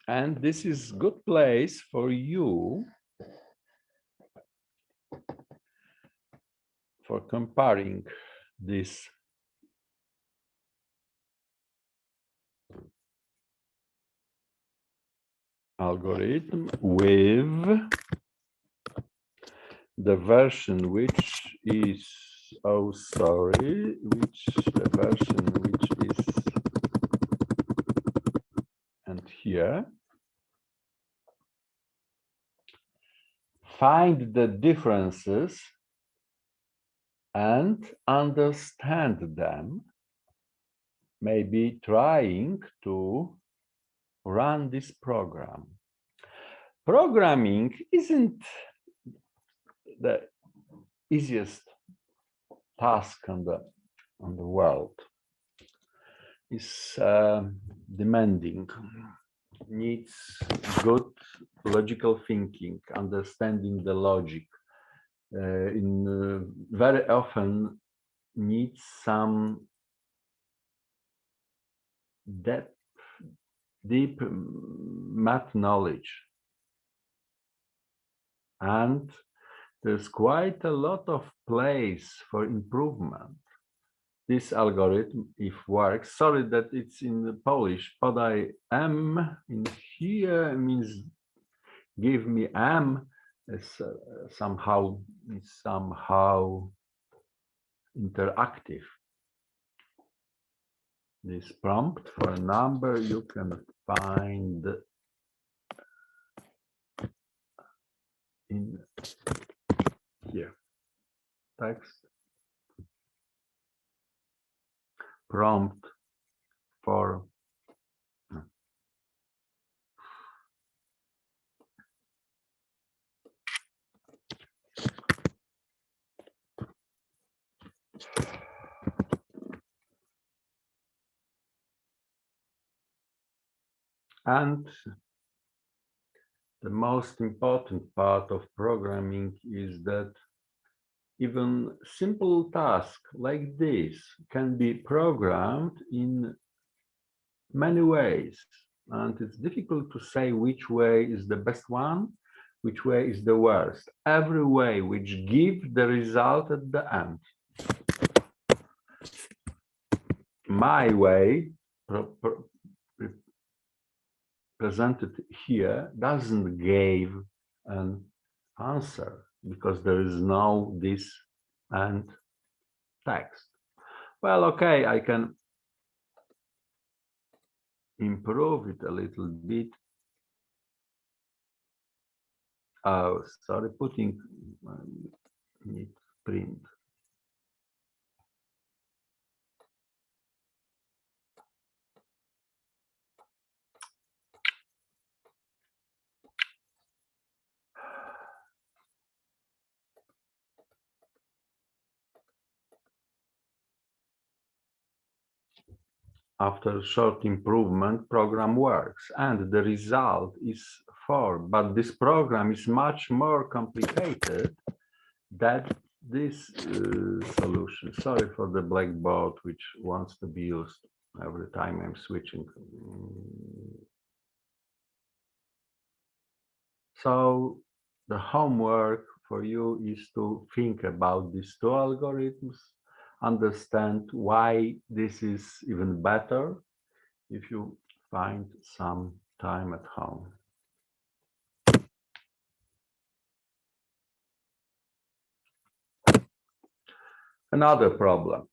And this is good place for you for comparing this algorithm with the version which is, oh sorry, which the version which is, and here, find the differences and understand them, maybe trying to run this program. Programming isn't the easiest task on the world. It's demanding, needs good logical thinking, understanding the logic. Very often needs some deep math knowledge. And there's quite a lot of place for improvement. This algorithm, if works, sorry that it's in Polish, podaj M in here means give me M, is somehow interactive. This prompt for a number you can find in here. Text prompt for and the most important part of programming is that even simple tasks like this can be programmed in many ways. And it's difficult to say which way is the best one, which way is the worst. Every way which gives the result at the end. My way, presented here, doesn't give an answer because there is no this and text. Well, okay, I can improve it a little bit. Oh, sorry, putting need print. After short improvement, program works and the result is 4. But this program is much more complicated than this solution. Sorry for the blackboard, which wants to be used every time I'm switching. So the homework for you is to think about these two algorithms, understand why this is even better if you find some time at home. Another problem.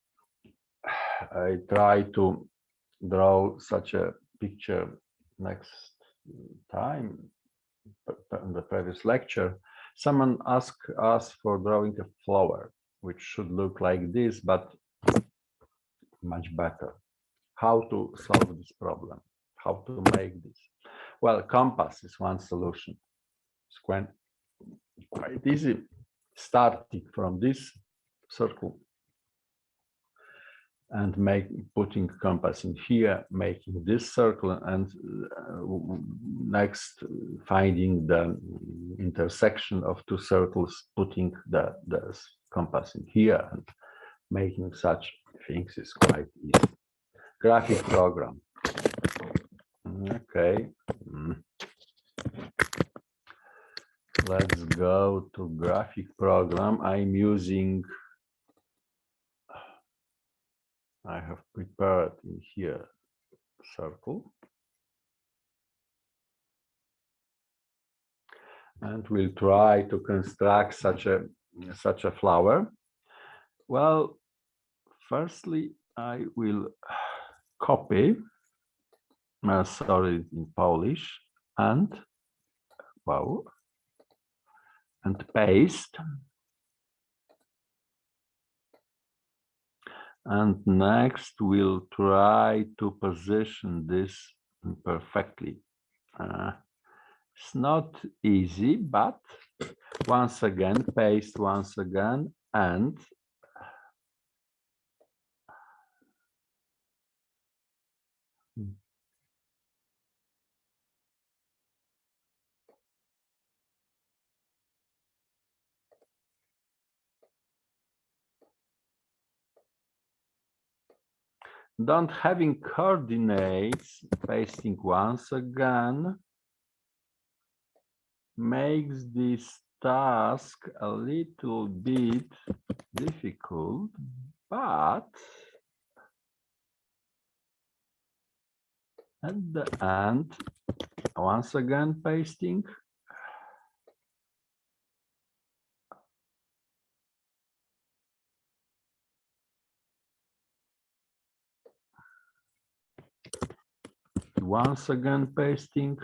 I try to draw such a picture next time in the previous lecture. Someone asked us for drawing a flower, which should look like this, but much better. How to solve this problem? How to make this? Well, compass is one solution. It's quite easy. Starting from this circle and putting compass in here, making this circle, and next finding the intersection of two circles, putting the compass in here, and making such things is quite easy. Graphic program. Okay. Let's go to graphic program. I'm using, I have prepared in here circle. And we'll try to construct such a flower. Well, firstly, I will copy, sorry, in Polish, and wow, and paste. And next, we'll try to position this perfectly. It's not easy, but once again, paste once again, and don't having coordinates, pasting once again, makes this task a little bit difficult, but at the end, once again pasting. Once again pasting.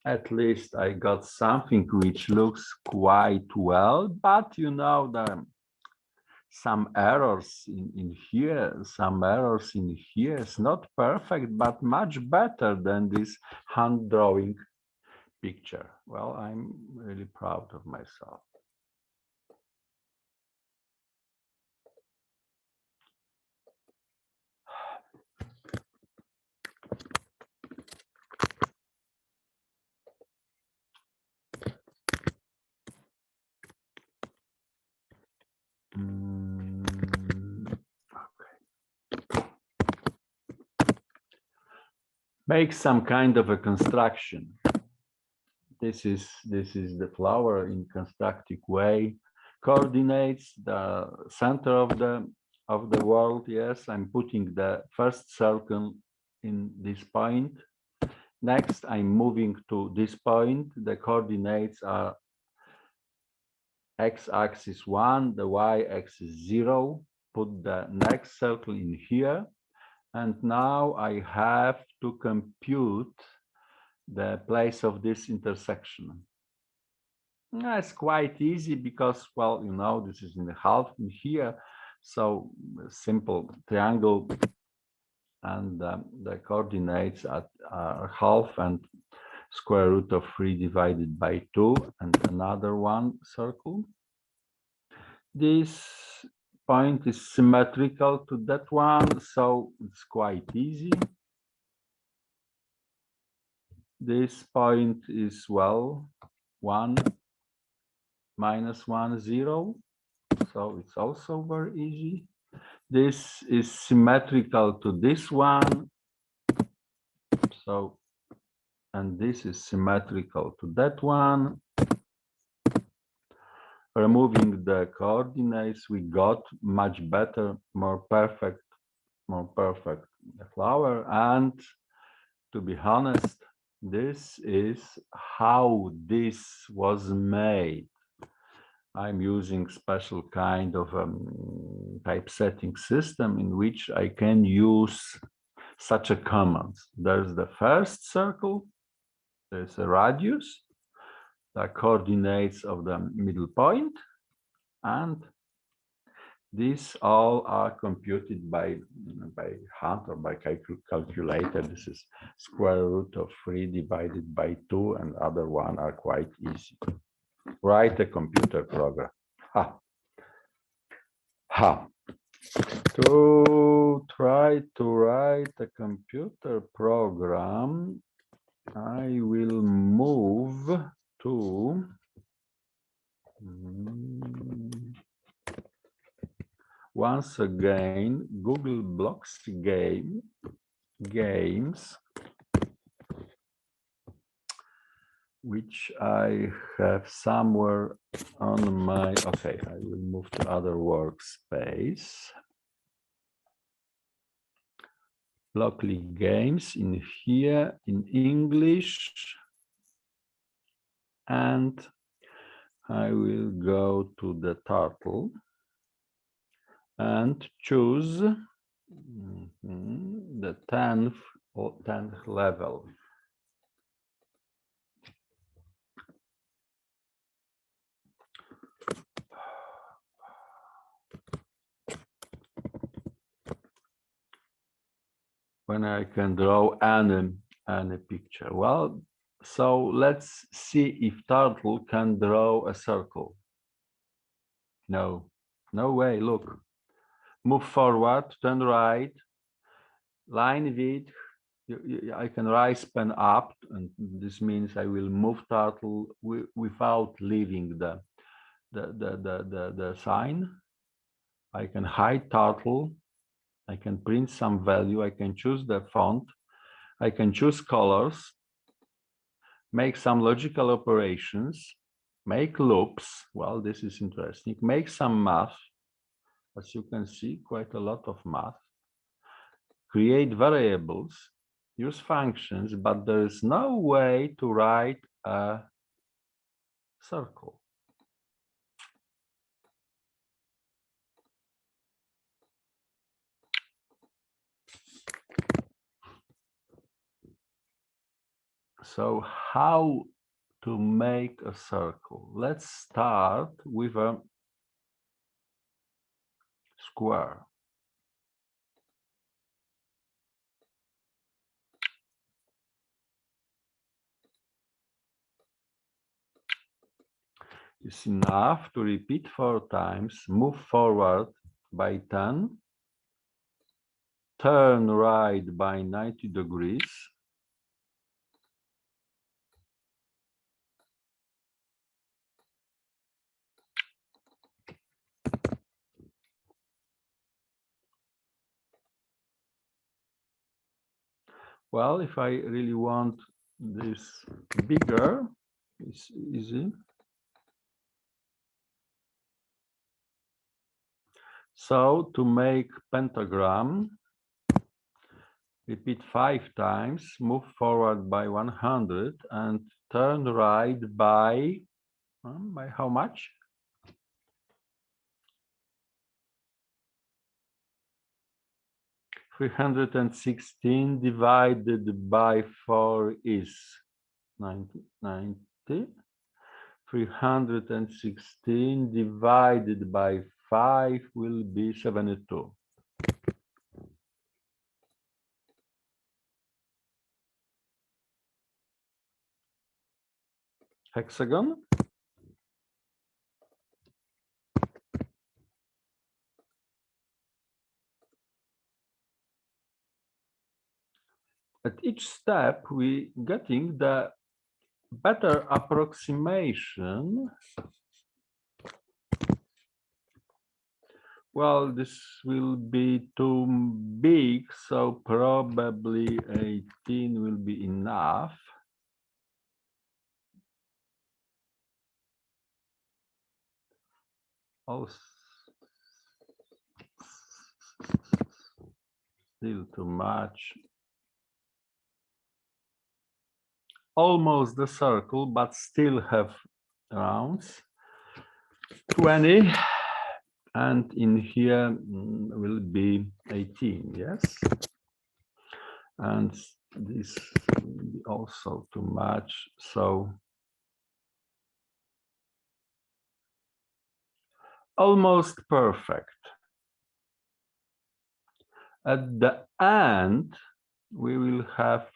At least I got something which looks quite well, but you know, there are some errors in here, some errors in here. It's not perfect, but much better than this hand drawing picture. Well, I'm really proud of myself. Okay. Make some kind of a construction. This is the flower in constructive way. Coordinates the center of the world. Yes, I'm putting the first circle in this point. Next, I'm moving to this point. The coordinates are x-axis 1, the y-axis 0. Put the next circle in here. And now I have to compute the place of this intersection. It's quite easy because, well, you know, this is in the half in here. So simple triangle, and the coordinates are half and square root of 3 divided by 2, and another one circle. This point is symmetrical to that one, so it's quite easy. This point is, well, 1, minus 1, 0. So it's also very easy. This is symmetrical to this one. So, and this is symmetrical to that one. Removing the coordinates, we got much better, more perfect flower. And to be honest, this is how this was made. I'm using special kind of typesetting system in which I can use such a command. There's the first circle, there's a radius, the coordinates of the middle point, and these all are computed by hand or by calculator. This is square root of 3 divided by 2, and other one are quite easy. Write a computer program. To try to write a computer program, I will move to once again Google Blocks games, which I have somewhere on my, okay, I will move to other workspace. Blockly games in here in English, and I will go to the turtle and choose the 10th level. When I can draw any picture. Well, so let's see if turtle can draw a circle. No, no way. Look, move forward, turn right, line width. I can rise pen up, and this means I will move turtle without leaving the sign. I can hide turtle. I can print some value. I can choose the font. I can choose colors, make some logical operations, make loops. Well, this is interesting. Make some math. As you can see, quite a lot of math. Create variables, use functions, but there is no way to write a circle. So how to make a circle? Let's start with a square. It's enough to repeat 4 times, move forward by 10, turn right by 90 degrees, well, if I really want this bigger, it's easy. So to make pentagram, repeat 5 times, move forward by 100 and turn right by how much? (316) divided by 4 is 90. 316 divided by 5 will be 72. Hexagon. At each step, we getting the better approximation. Well, this will be too big, so probably 18 will be enough. Oh, still too much. Almost the circle, but still have rounds. 20, and in here will be 18, yes? And this will be also too much, so almost perfect. At the end, we will have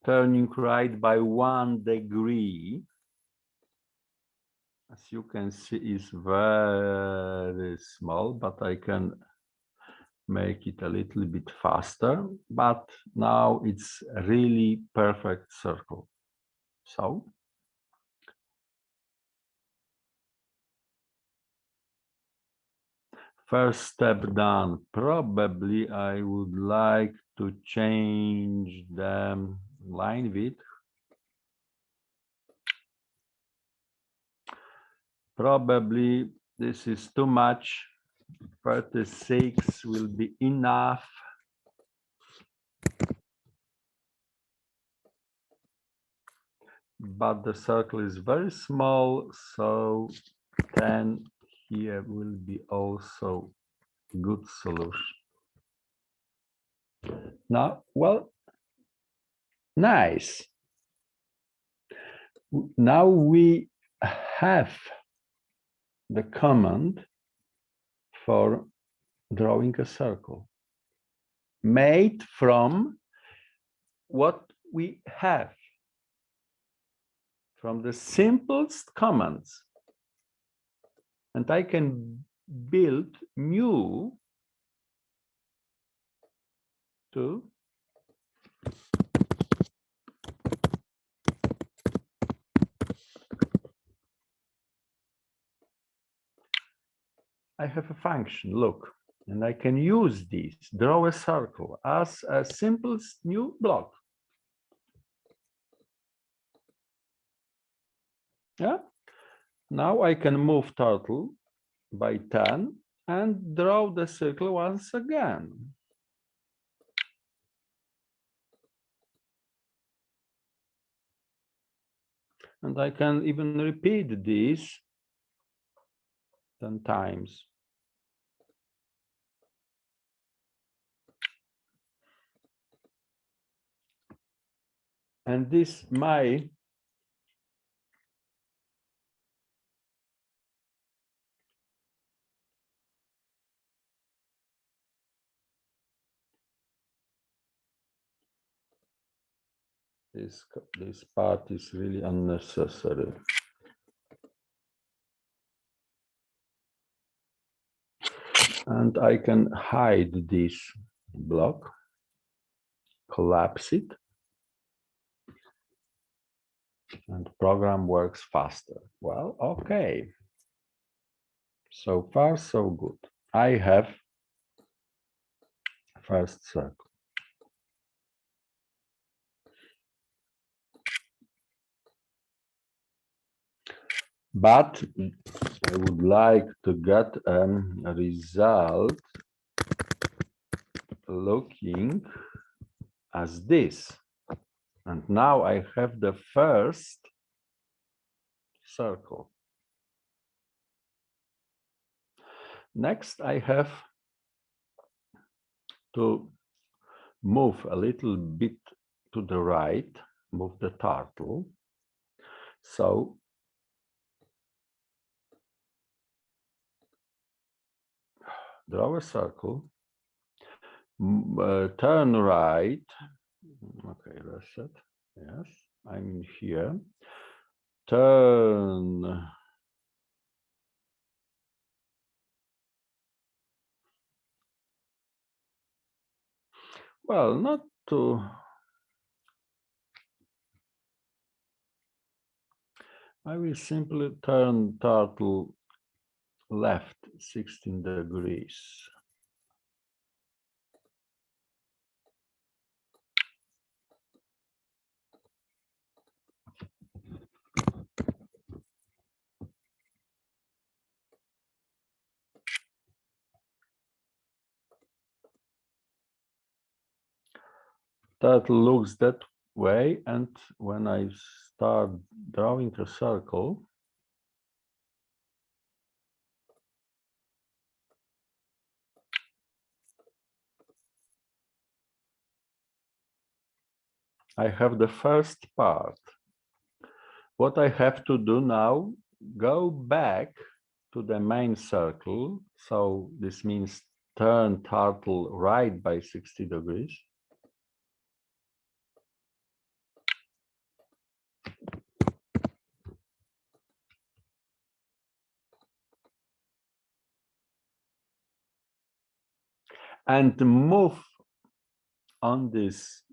turning right by 1 degree. As you can see, is very small, but I can make it a little bit faster. But now it's a really perfect circle. So first step done. Probably I would like to change the line width. Probably this is too much. 36 will be enough. But the circle is very small, so 10 here will be also good solution. Now, well, nice. Now we have the command for drawing a circle made from what we have, from the simplest commands. And I can build new to I have a function, look, and I can use this, draw a circle as a simple new block. Yeah. Now I can move turtle by 10 and draw the circle once again. And I can even repeat this 10 times. And this this part is really unnecessary. And I can hide this block, collapse it, and program works faster. Well, okay. So far, so good. I have first circle. But I would like to get a result looking as this. And now I have the first circle. Next, I have to move a little bit to the right, move the turtle. So draw a circle, turn right. Okay, reset. Yes, I'm in here. Turn. Well, not to. I will simply turn turtle left 16 degrees. Turtle looks that way, and when I start drawing a circle, I have the first part. What I have to do now, go back to the main circle. So this means turn turtle right by 60 degrees. And move on this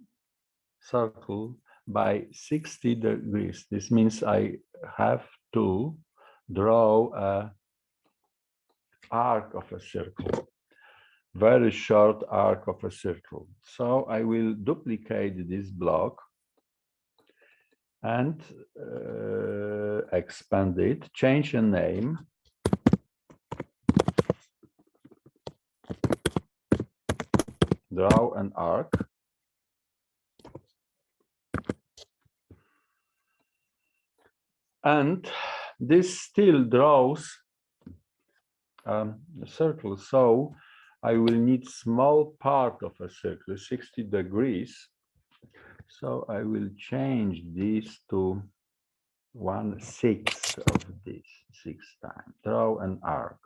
circle by 60 degrees. This means I have to draw a arc of a circle, very short arc of a circle. So I will duplicate this block and expand it, change the name. Draw an arc. And this still draws a circle. So I will need small part of a circle, 60 degrees. So I will change this to 1/6 of this 6 times. Draw an arc.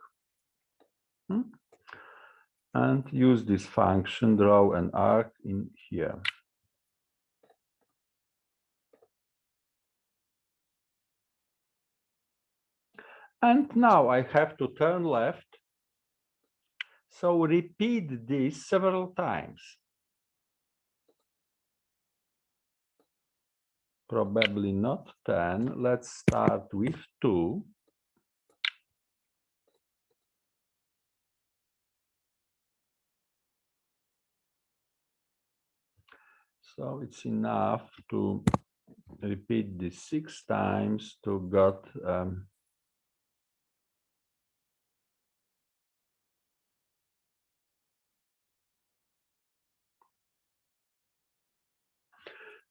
And use this function, draw an arc in here. And now I have to turn left. So repeat this several times. Probably not 10. Let's start with 2. So it's enough to repeat this 6 times to get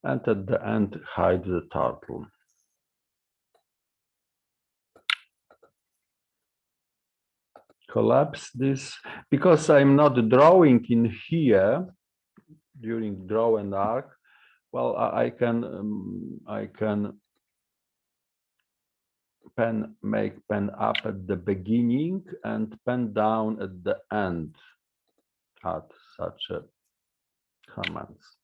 and at the end hide the turtle. Collapse this because I'm not drawing in here during draw and arc. Well, I can make pen up at the beginning and pen down at the end at such a commands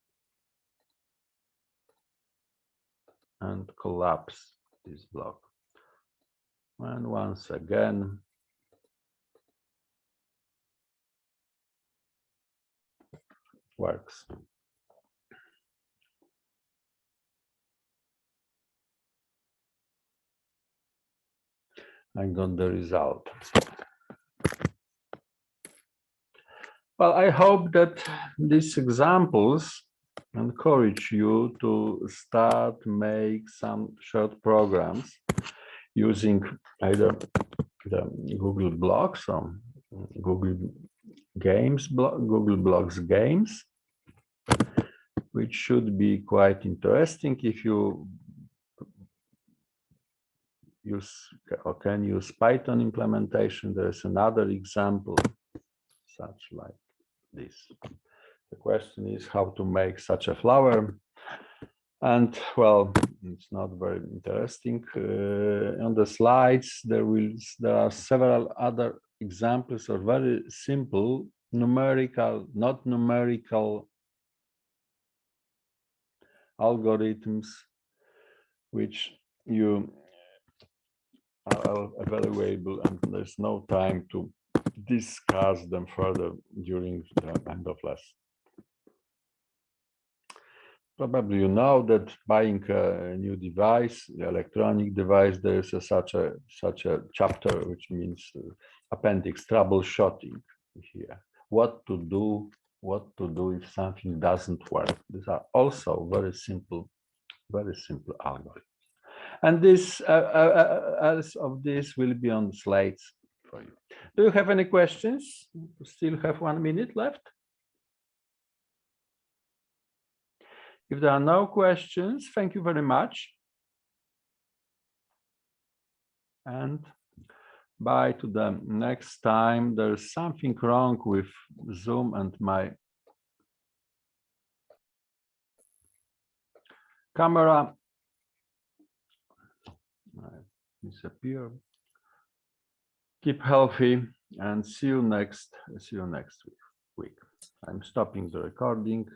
and collapse this block. And once again, works. I got the result. Well, I hope that these examples encourage you to start make some short programs using either the Google Blocks or Google Games, Google Blocks games, which should be quite interesting if you use or can use Python implementation. There is another example such like this. The question is how to make such a flower. And well, it's not very interesting. On the slides, there are several other examples of very simple numerical, not numerical algorithms, which you are available, and there's no time to discuss them further during the end of lesson. Probably you know that buying a new device, electronic device, there is such a chapter which means appendix troubleshooting here. What to do if something doesn't work. These are also very simple algorithms. And this as of this will be on the slides for you. Do you have any questions? We still have 1 minute left. If there are no questions, thank you very much. And bye to the next time. There's something wrong with Zoom and my camera. Disappear. Keep healthy and see you next week. I'm stopping the recording.